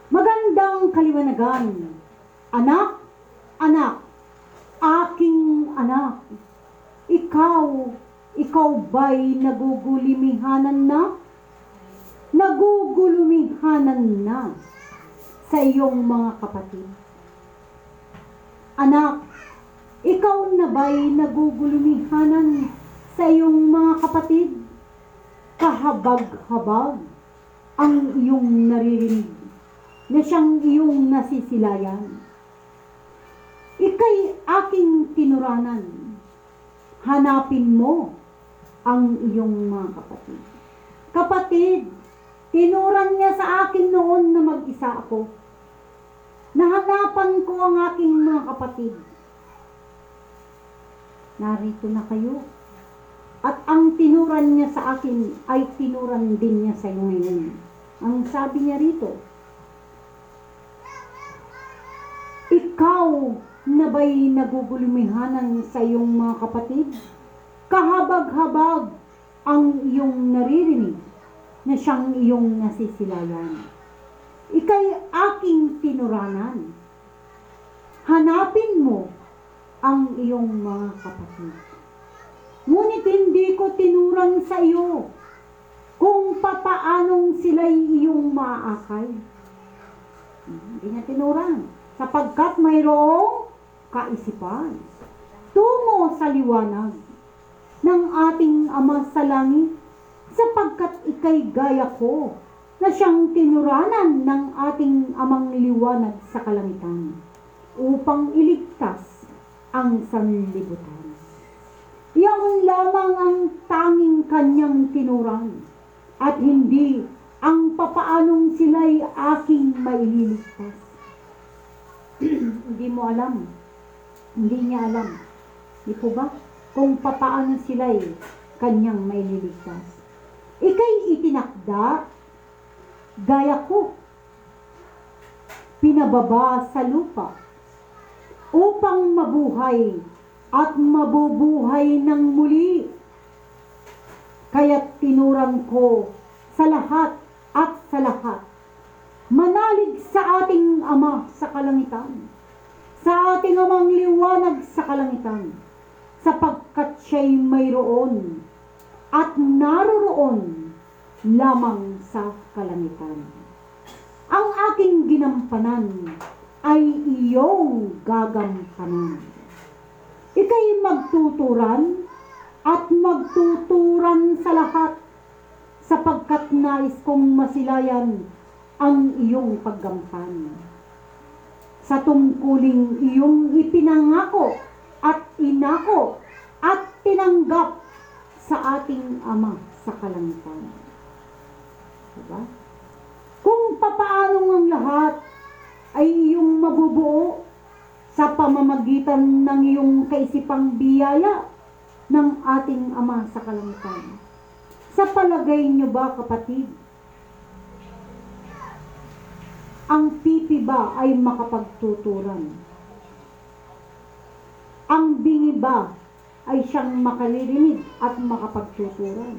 Magandang kaliwanagan. Anak, aking anak. Ikaw ba'y nagugulumihanan na? Nagugulumihanan na sa iyong mga kapatid. Anak, ikaw na ba'y nagugulumihanan sa iyong mga kapatid? Kahabag-habag ang iyong naririnig na siyang iyong nasisilayan. Ika'y aking tinuranan. Hanapin mo ang iyong mga kapatid. Kapatid, tinuran niya sa akin noon na mag-isa ako. Nahanapan ko ang aking mga kapatid. Narito na kayo. At ang tinuran niya sa akin ay tinuran din niya sa iyo ngayon. Ang sabi niya rito, ikaw na ba'y nagugulumihanan sa iyong mga kapatid? Kahabag-habag ang iyong naririnig na siyang iyong nasisilayan. Ika'y aking tinuranan. Hanapin mo ang iyong mga kapatid. Ngunit hindi ko tinuran sa iyo kung papaanong sila'y iyong maaakay. Hindi niya tinuran. Sapagkat mayroong kaisipan tungo sa liwanag ng ating Ama sa Langit, sapagkat ika'y gaya ko na siyang tinuranan ng ating Amang liwanag sa kalangitan upang iligtas ang sanlibutan. Iyan lamang ang tanging kanyang tinuran at hindi ang papaanong sila'y aking maililigtas. Hindi mo alam. Hindi niya alam. Di po ba? Kung papaano sila'y kanyang maililigtas. Ika'y itinakda, gaya ko, pinababa sa lupa, upang mabuhay at mabubuhay ng muli. Kaya't tinuran ko sa lahat at sa lahat, manalig sa ating Ama sa kalangitan, sa ating Amang liwanag sa kalangitan, sapagkat siya'y mayroon at naroroon lamang sa kalangitan. Ang aking ginampanan ay iyong gagampanan. Ika'y magtuturan at magtuturan sa lahat, sapagkat nais kong masilayan ang iyong paggampan. Sa tungkuling iyong ipinangako at inako at tinanggap sa ating Ama sa kalangitan. Diba? Kung papaano ang lahat ay iyong mabubuo sa pamamagitan ng iyong kaisipang biyaya ng ating Ama sa kalangitan. Sa palagay niyo ba, kapatid, ang pipi ba ay makapagtuturan? Ang bingi ba ay siyang makaririnig at makapagtuturan?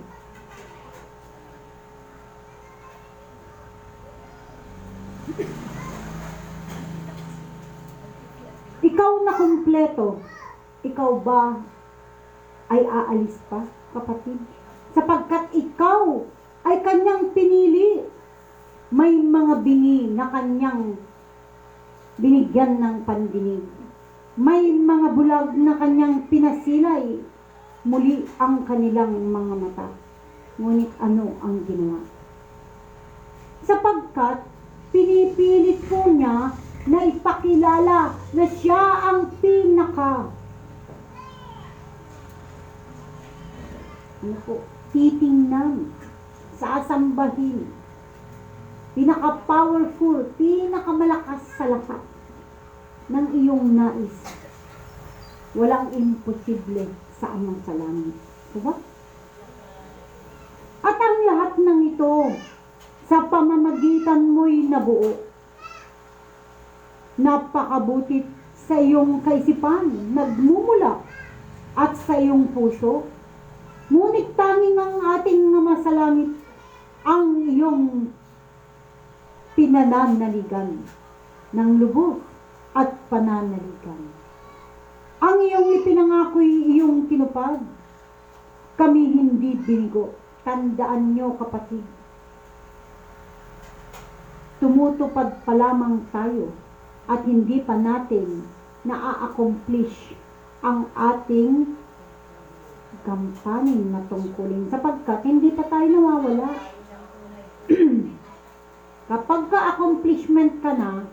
Ikaw na kumpleto, ikaw ba ay aalis pa, kapatid? Sapagkat ikaw ay kanyang pinili. May mga bingi na kanyang binigyan ng pandinig. May mga bulag na kanyang pinasilay muli ang kanilang mga mata. Ngunit ano ang ginawa? Sapagkat pinipilit po niya na ipakilala na siya ang titingnan, sasambahin, pinaka-powerful, pinakamalakas sa lahat ng iyong nais. Walang imposible sa Amang sa langit. Diba? At ang lahat ng ito, sa pamamagitan mo'y nabuo. Napakabutit sa iyong kaisipan, nagmumula at sa iyong puso. Ngunit tanging ang ating Ama sa langit ang iyong pinananaligan ng lubos at pananaligan. Ang iyong ipinangako'y iyong tinupad. Kami hindi binigo. Tandaan niyo, kapatid. Tumutupad pa lamang tayo at hindi pa natin na-accomplish ang ating gampanin na tungkulin, sapagkat hindi pa tayo nawawala. Kapag ka-accomplishment ka na,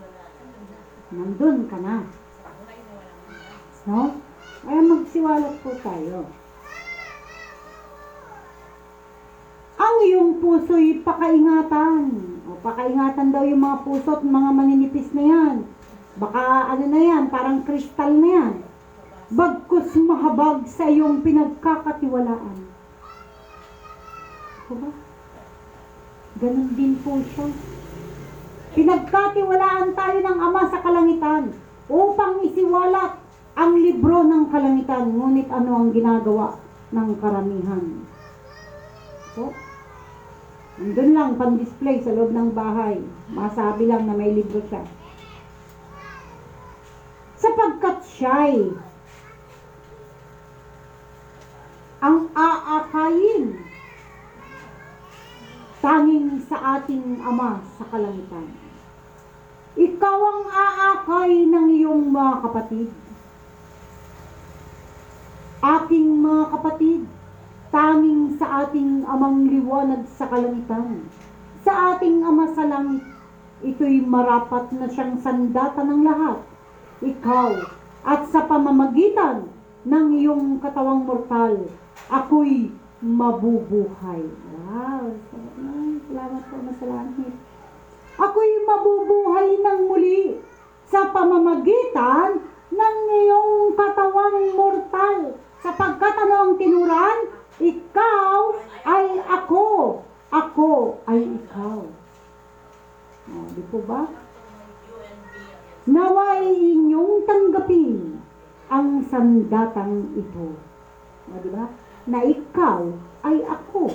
nandun ka na. No? Ay magsiwalat po tayo. Ang iyong puso'y pakaingatan. O pakaingatan daw yung mga puso at mga maninipis na yan. Baka ano na yan, parang kristal na yan. Bagkus mahabag sa iyong pinagkakatiwalaan. Diba? Ganon din po siya. Pinagkatiwalaan tayo ng Ama sa kalangitan upang isiwalat ang libro ng kalangitan. Ngunit ano ang ginagawa ng karamihan? So, nandun lang pan-display sa loob ng bahay. Masabi lang na may libro siya. Sapagkat siya'y ang aakayin tanging sa ating Ama sa kalangitan. Ikaw ang aakay ng iyong mga kapatid. Aking mga kapatid, tanging sa ating Amang liwanag sa kalangitan. Sa ating Ama sa langit, ito'y marapat na siyang sandata ng lahat. Ikaw, at sa pamamagitan ng iyong katawang mortal, ako'y mabubuhay. Wow! Salamat po na sa langit. Ako'y mabubuhay ng muli sa pamamagitan ng iyong katawang mortal. Sapagkat ano ang tinuran? Ikaw ay ako. Ako ay ikaw. Di po ba? Naway inyong tanggapin ang ng sandatang ito. O, di ba? Na ikaw ay ako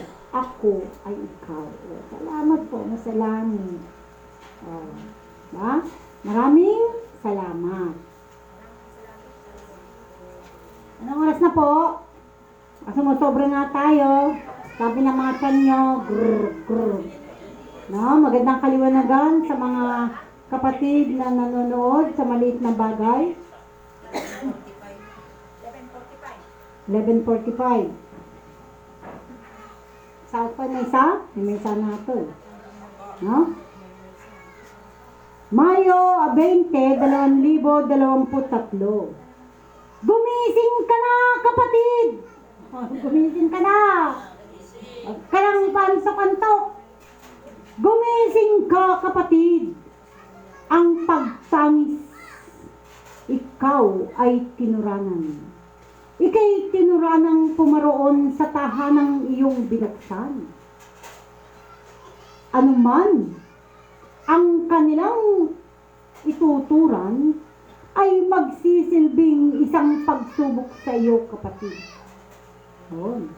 ay ikaw. O, salamat po, masalangit. O, ba? Maraming salamat. Anong oras na po? Sumusobra na tayo. Sabi ng mga tiyan nyo, grrr, grrr. No, magandang kaliwanagan sa mga kapatid na nanonood sa maliit na bagay. 11:45. Sa pa na isa? May isa na ito. No? Mayo 20, 2023. Gumising ka na, kapatid! Gumising ka na! Huwag ka nang pansok-antok. Gumising ka, kapatid! Ang pagtangis, ikaw ay tinuranan. Ika'y tinuranang pumaroon sa tahanang iyong binaksan. Anuman ang kanilang ituturan ay magsisilbing isang pagsubok sa iyo, kapatid. Yun.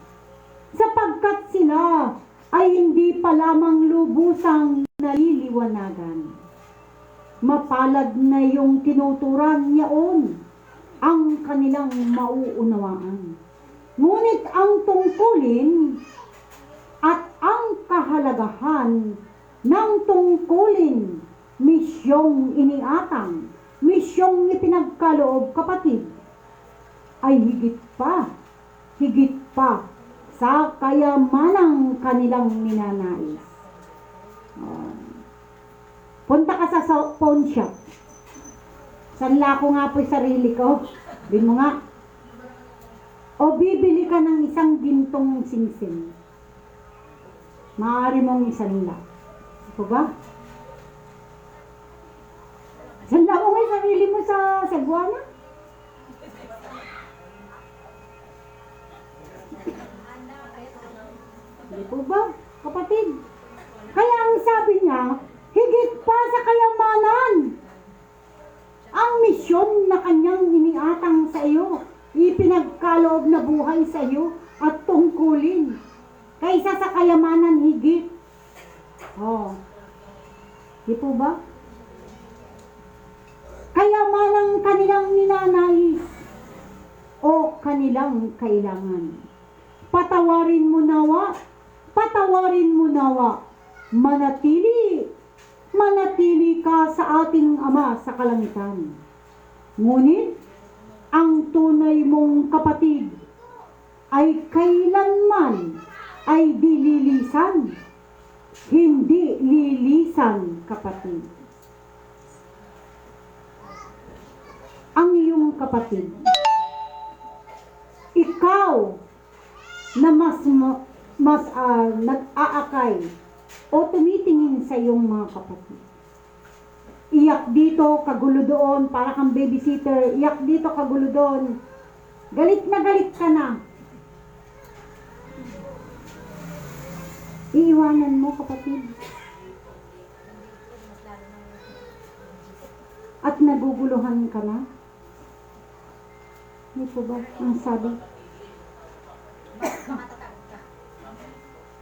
Sapagkat sila ay hindi pa lamang lubusang naliliwanagan. Mapalad na yung tinuturan yaon ang kanilang mauunawaan. Ngunit ang tungkulin at ang kahalagahan ng tungkulin, misyong iniatang, misyong ipinagkaloob, kapatid, ay higit pa sa kayamanang kanilang ninanais. Punta ka sa pawn shop. Sanla ko nga po yung sarili ko. Bin mo nga. O bibili ka ng isang gintong singsing. Maaari mong isanla. Ito ba? Sanla mo nga yung sarili mo sa Cebuana. Hindi po ba, kapatid? Kaya ang sabi niya, higit pa sa kayamanan, ang misyon na kanyang iniatang sa iyo, ipinagkaloob na buhay sa iyo at tungkulin, kaysa sa kayamanan higit. Oh, di po ba? Kayamanang kanilang ninanais o kanilang kailangan. Patawarin mo nawa, manatili ka sa ating Ama sa kalangitan. Ngunit, ang tunay mong kapatid ay kailanman ay dililisan, hindi lilisan, kapatid. Ang iyong kapatid, ikaw na mas nag-aakay o tumitingin sa iyong mga kapatid. Iyak dito, kagulo doon, para kang babysitter. Iyak dito, kagulo doon. Galit ka na. Iiwanan mo, kapatid. At naguguluhan ka na. Hindi po ba ang sabi?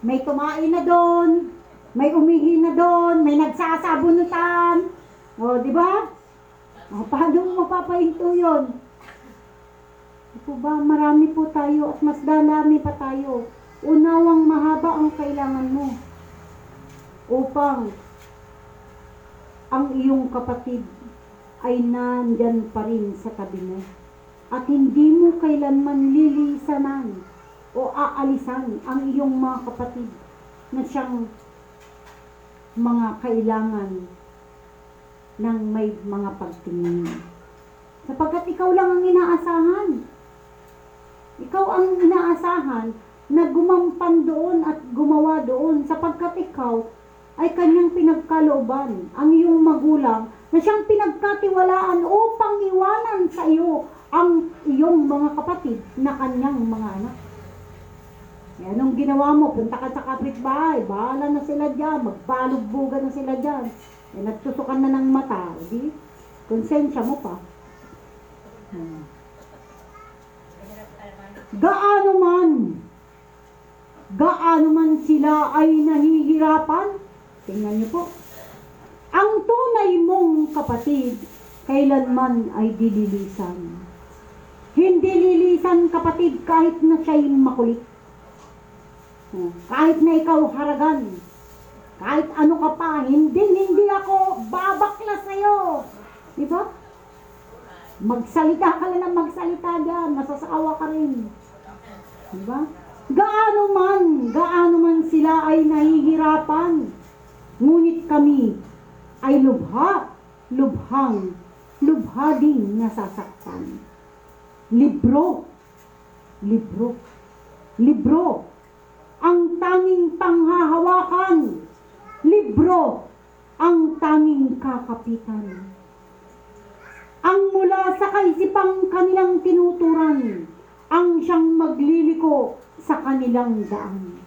May tumain na doon, may umihi na doon, may nagsasabunutan. O, di ba? O, paano mo mapapahinto yun? Di po ba? Marami po tayo at mas dalami pa tayo. Unawang mahaba ang kailangan mo upang ang iyong kapatid ay nandyan pa rin sa tabi mo. At hindi mo kailanman lilisanan o aalisan ang iyong mga kapatid na siyang mga kailangan ng may mga pagtingin. Sapagkat ikaw lang ang inaasahan. Ikaw ang inaasahan na gumampan doon at gumawa doon sapagkat ikaw ay kanyang pinagkalooban, ang iyong magulang na siyang pinagkatiwalaan upang iwanan sa iyo ang iyong mga kapatid na kanyang mga anak. Eh, anong ginawa mo? Punta ka sa kapitbahay, bahala na sila dyan, magbalugbugan na sila dyan. Eh, nagtusukan na ng mata, di? Konsensya mo pa. gaano man sila ay nahihirapan. Tingnan niyo po. Ang tunay mong kapatid, kailanman ay dililisan. Hindi lilisan kapatid kahit na siya'y makulit. Kahit na ikaw haragan. Kahit ano ka pa, hindi ako babakla sa'yo. Diba? Magsalita ka lang ng magsalita dyan, masasawa ka rin. Diba? Gaano man sila ay nahihirapan. Ngunit kami ay lubha ding nasasaktan. Libro, ang tanging panghahawakan. Libro, ang tanging kakapitan. Ang mula sa kaisipang kanilang tinuturan, ang siyang magliliko sa kanilang daan.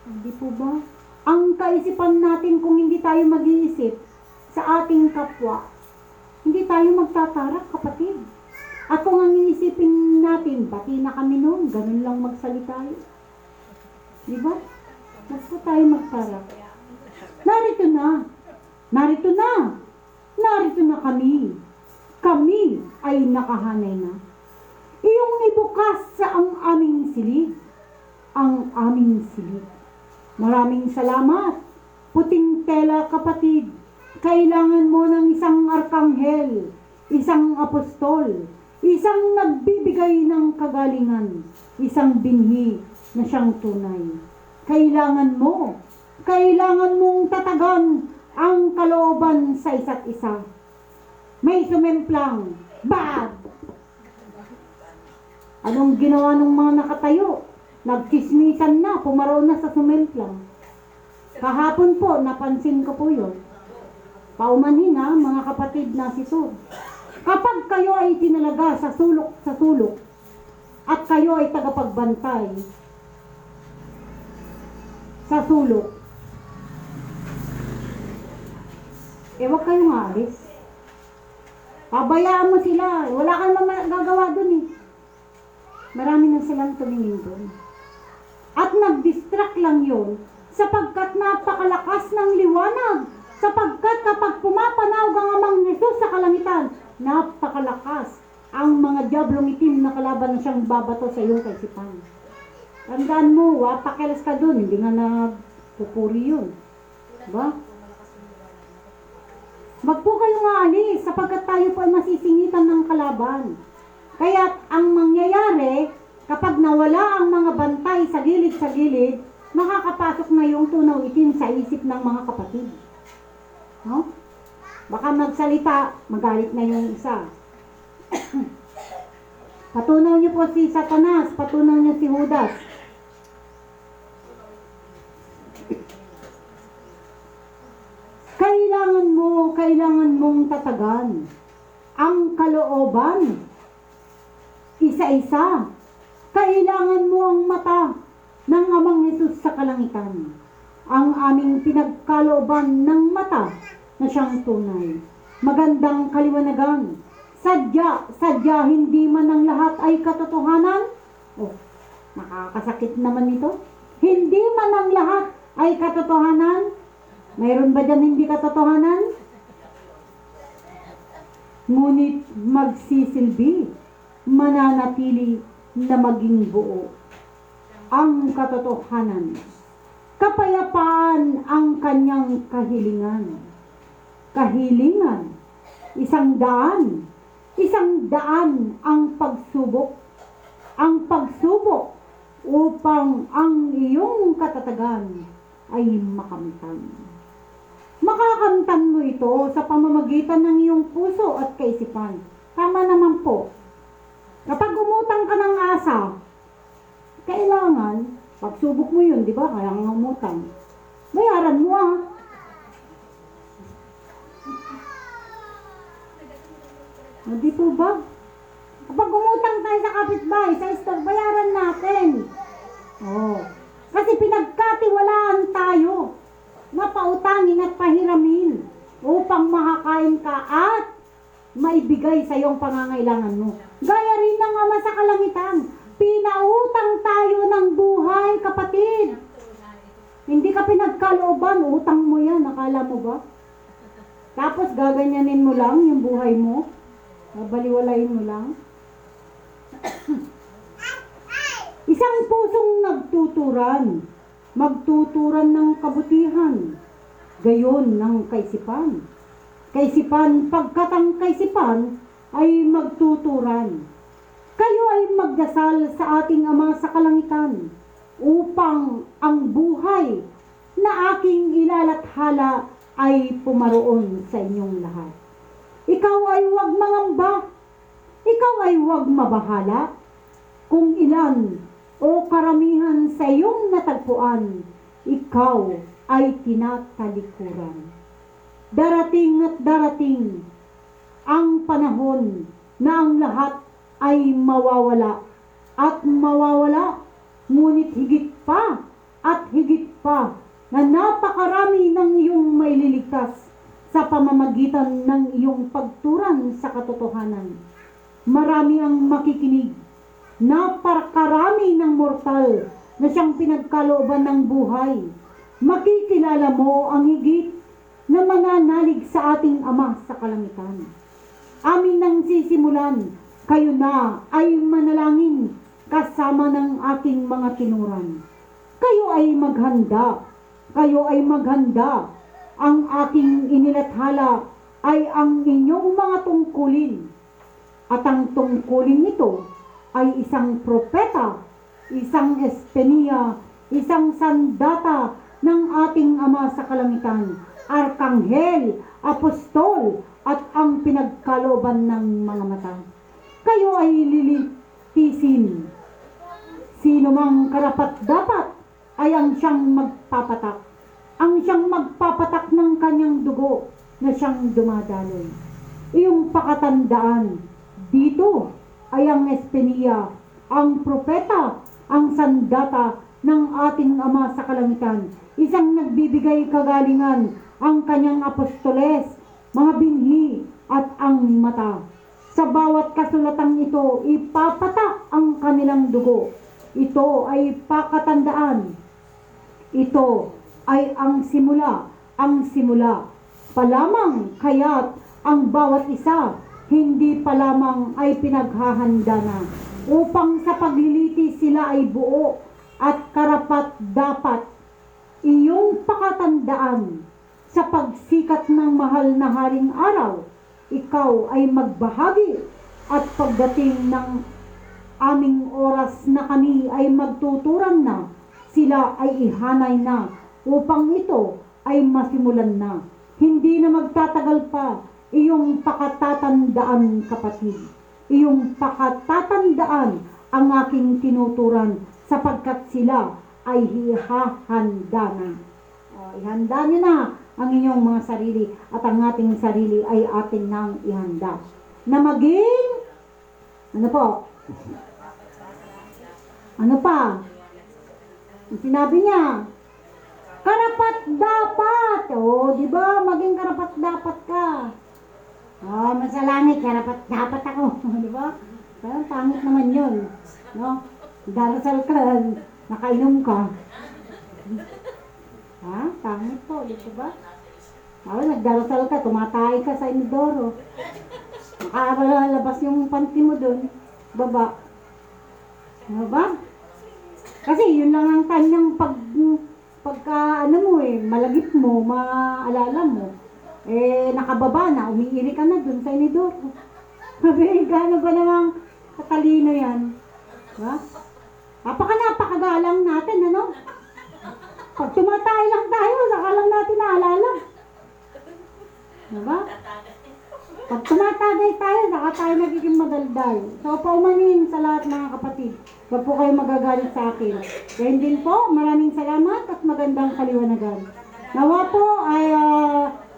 Hindi po ba? Ang kaisipan natin kung hindi tayo mag-iisip sa ating kapwa, hindi tayo magtatarak, kapatid. At kung ang iisipin natin, bati na kami noon, ganun lang magsalita. Diba? Mas po tayo magtarak. Narito na kami. Kami ay nakahanay na. Iyong ibukas sa ang aming silid. Maraming salamat. Puting tela, kapatid. Kailangan mo ng isang arkanghel, isang apostol, isang nagbibigay ng kagalingan, isang binhi na siyang tunay. Kailangan mong tatagan ang kalooban sa isa't isa. May sumemplang, bad! Anong ginawa ng mga nakatayo? Nagchismisan na, pumaraw na sa sumemplang. Kahapon po, napansin ko po yun. Paumanhin ha, mga kapatid na sito. Kapag kayo ay tinalaga sa sulok, at kayo ay tagapagbantay sa sulok, huwag kayong alis. Pabayaan mo sila. Wala kang magagawa dun eh. Marami na silang tumingin dun. At nag-distract lang yun sapagkat napakalakas ng liwanag. Sapagkat kapag pumapanawag ang Amang Jesus sa kalangitan, napakalakas ang mga diablong itim na kalaban na siyang babato sa iyong kaisipan. Tandaan mo, pakialas ka dun, hindi nga nagpupuri yun. Diba? Wag po kayong aalis sapagkat tayo po ay masisingitan ng kalaban. Kaya ang mangyayari, kapag nawala ang mga bantay sa gilid, makakapasok na yung tunaw itim sa isip ng mga kapatid. No? Baka magsalita, magalit na yung isa. Patunaw niyo po si Satanas, patunaw niyo si Judas. Kailangan mong tatagan ang kalooban. Isa-isa. Kailangan mo ang mata ng Amang Jesus sa kalangitan. Ang aming pinagkalooban ng mata na siyang tunay. Magandang kaliwanagan. Sadya, hindi man ang lahat ay katotohanan. Oh, nakakasakit naman ito. Hindi man ang lahat ay katotohanan. Mayroon ba dyan hindi katotohanan? Ngunit magsisilbi, mananatili na maging buo ang katotohanan. Kapayapaan ang kanyang kahilingan. Isang daan ang pagsubok. Ang pagsubok upang ang iyong katatagan ay makamtan. Makakamtan mo ito sa pamamagitan ng iyong puso at kaisipan. Tama naman po. Kapag umutang ka ng asa, kailangan, pagsubok mo yun, di ba? Kaya nga umutang. Bayaran mo ah. Hindi po ba? Kapag umutang tayo sa kapitbahay, sa store, bayaran natin. Oh. Kasi pinagkatiwalaan tayo na pautangin at pahiramin upang makakain ka at maibigay sa iyong pangangailangan mo. Gaya rin ng Ama sa kalangitan, ka pinagkalooban, utang mo yan, akala mo ba? Tapos gaganyanin mo lang yung buhay mo, babaliwalayin mo lang. Isang pusong nagtuturan, magtuturan ng kabutihan, gayon ng kaisipan. Kaisipan, pagkat ang kaisipan ay magtuturan. Kayo ay magdasal sa ating Ama sa kalangitan upang ang buhay na aking ilalathala ay pumaroon sa inyong lahat. Ikaw ay huwag mangamba, ikaw ay huwag mabahala kung ilan o karamihan sa iyong natagpuan, ikaw ay tinatalikuran. Darating at darating ang panahon na ang lahat ay mawawala at mawawala, ngunit higit pa at higit pa na napakarami ng iyong maililigtas sa pamamagitan ng iyong pagturan sa katotohanan. Marami ang makikinig, napakarami ng mortal na siyang pinagkalooban ng buhay. Makikilala mo ang higit na mananalig sa ating Ama sa kalangitan. Amin nang sisimulan, kayo na ay manalangin kasama ng ating mga tinuran. Kayo ay maghanda, kayo ay maghanda. Ang aking inilathala ay ang inyong mga tungkulin. At ang tungkulin nito ay isang propeta, isang espenia, isang sandata ng ating Ama sa kalangitan, arkanghel, apostol, at ang pinagkalooban ng mga mata. Kayo ay lilitisin. Sino mang karapat-dapat ay ang siyang magpapatak. Ang siyang magpapatak ng kanyang dugo na siyang dumadaloy. Iyong pakatandaan, dito ay ang espenia, ang propeta, ang sandata ng ating Ama sa kalangitan. Isang nagbibigay kagalingan, ang kanyang apostoles, mga binhi at ang mata. Sa bawat kasulatang ito, ipapatak ang kanilang dugo. Ito ay pakatandaan. Ito ay ang simula pa lamang, kaya't ang bawat isa hindi pa lamang ay pinaghahanda na upang sa paglilitis sila ay buo at karapat dapat. Iyong pakatandaan, sa pagsikat ng mahal na haring araw, ikaw ay magbahagi at pagdating ng aming oras na kami ay magtuturan na, sila ay ihanay na upang ito ay masimulan na. Hindi na magtatagal pa. Iyong pakatatandaan, kapatid. Iyong pakatatandaan ang aking tinuturan sapagkat sila ay ihahanda na. Ihanda niyo na ang inyong mga sarili at ang ating sarili ay atin nang ihanda. Na maging, ano po? Ano pa? Ang sinabi niya, karapat dapat. Di ba? Maging karapat dapat ka. Masalangit, karapat dapat ako. Di ba? Parang pangit naman yun. No? Darasal ka, nakainom ka. Pangit po, di ba? Nagdarasal ka, tumatay ka sa inidoro. Nakalalabas yung panty mo dun, baba. Ano ba? Kasi yun lang ang kanyang pagka ano mo malagip mo, maalala mo. Nakababa na, umiiri ka na dun sa inidoro. Sabi, gano'n ba namang katalino yan? Diba? Napakagalang natin, ano? Pag tumatay lang tayo, saka lang natin naalala. Diba? Pag tumatagay tayo, saka tayo nagiging madaldal. So, paumanin sa lahat mga kapatid. Huwag po kayo magagalit sa akin. Kaya din po, maraming salamat at magandang kaliwanagan. Nawa po ay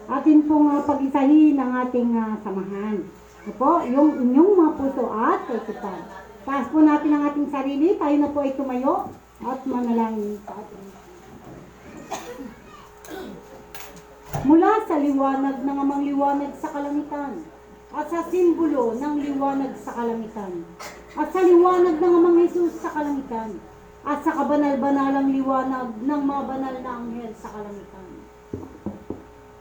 atin pong pag-isahin ang ating samahan. Po, yung inyong mga puso at kaisipan. Taas po natin ang ating sarili. Tayo na po ay tumayo at manalangin sa ating. Mula sa liwanag ng amang liwanag sa kalangitan at sa simbolo ng liwanag sa kalangitan at sa liwanag ng amang Jesus sa kalangitan, at sa kabanal-banalang liwanag ng mga banal na anghel sa kalangitan.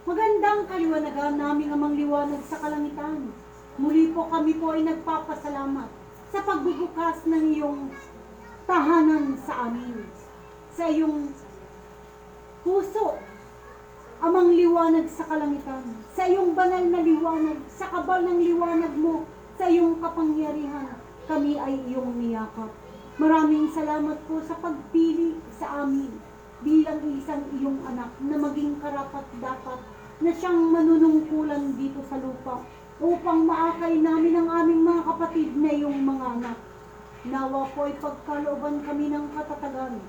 Magandang kaliwanagan naming amang liwanag sa kalangitan. Muli po kami po ay nagpapasalamat sa pagbubukas ng iyong tahanan sa amin. Sa iyong puso, amang liwanag sa kalangitan. Sa iyong banal na liwanag, sa kabal ng liwanag mo, sa iyong kapangyarihan, kami ay iyong niyakap. Maraming salamat po sa pagpili sa amin bilang isang iyong anak na maging karapat-dapat na siyang manunungkulan dito sa lupa upang maakay namin ang aming mga kapatid na iyong mga anak. Nawa po ay pagkalooban kami ng katatagan,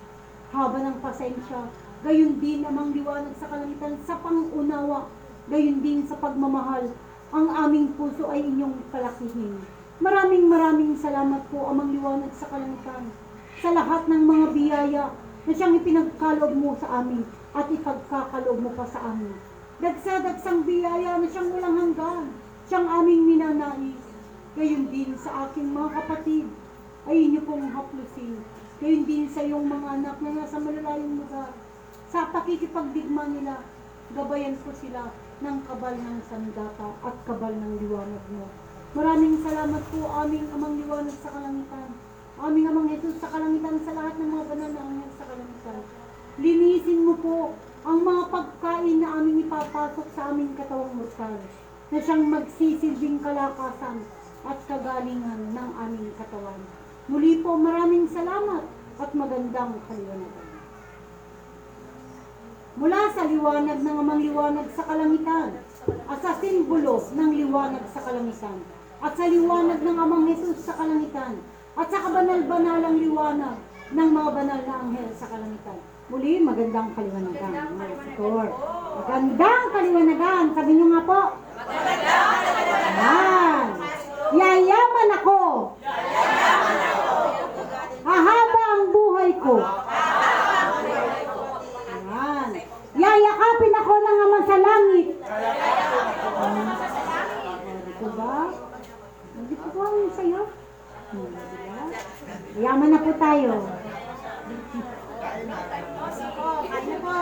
haba ng pasensya, gayon din amang liwanag sa kalangitan sa pangunawa, gayon din sa pagmamahal, ang aming puso ay inyong palakihin. Maraming salamat po amang liwanag sa kalangitan sa lahat ng mga biyaya na siyang ipinagkaloob mo sa amin at ipagkakaloob mo pa sa amin. Dagsa-dagsang biyaya na siyang walang hanggan, siyang aming ninanais. Gayon din sa aking mga kapatid ay inyo pong haplusin. Gayon din sa iyong mga anak na nasa malalayong lugar. Sa pakikipagdigma nila, gabayan po sila ng kabal ng sandata at kabal ng liwanag mo. Maraming salamat po aming amang liwanag sa kalangitan. Aming amang Jesus sa kalangitan sa lahat ng mga banal na anghel sa kalangitan. Linisin mo po ang mga pagkain na aming ipapasok sa aming katawang mortal na siyang magsisilbing kalakasan at kagalingan ng aming katawan. Muli po maraming salamat at magandang kaliwanagan. Mula sa liwanag ng amang liwanag sa kalangitan at sa simbolo ng liwanag sa kalangitan at sa liwanag ng amang Jesus sa kalangitan at sa kabanal-banalang liwanag ng mga banal na anghel sa kalangitan. Muli, magandang kaliwanagan. Magandang kaliwanagan. Sabi niyo nga po. Magandang kaliwanagan. Yayaman ako. Ahaba ang buhay ko. Ayan. Yayakapin ako ng Ama sa langit. Dito ba? Dito ba ang sayo? Yaman na po tayo. Kaya po.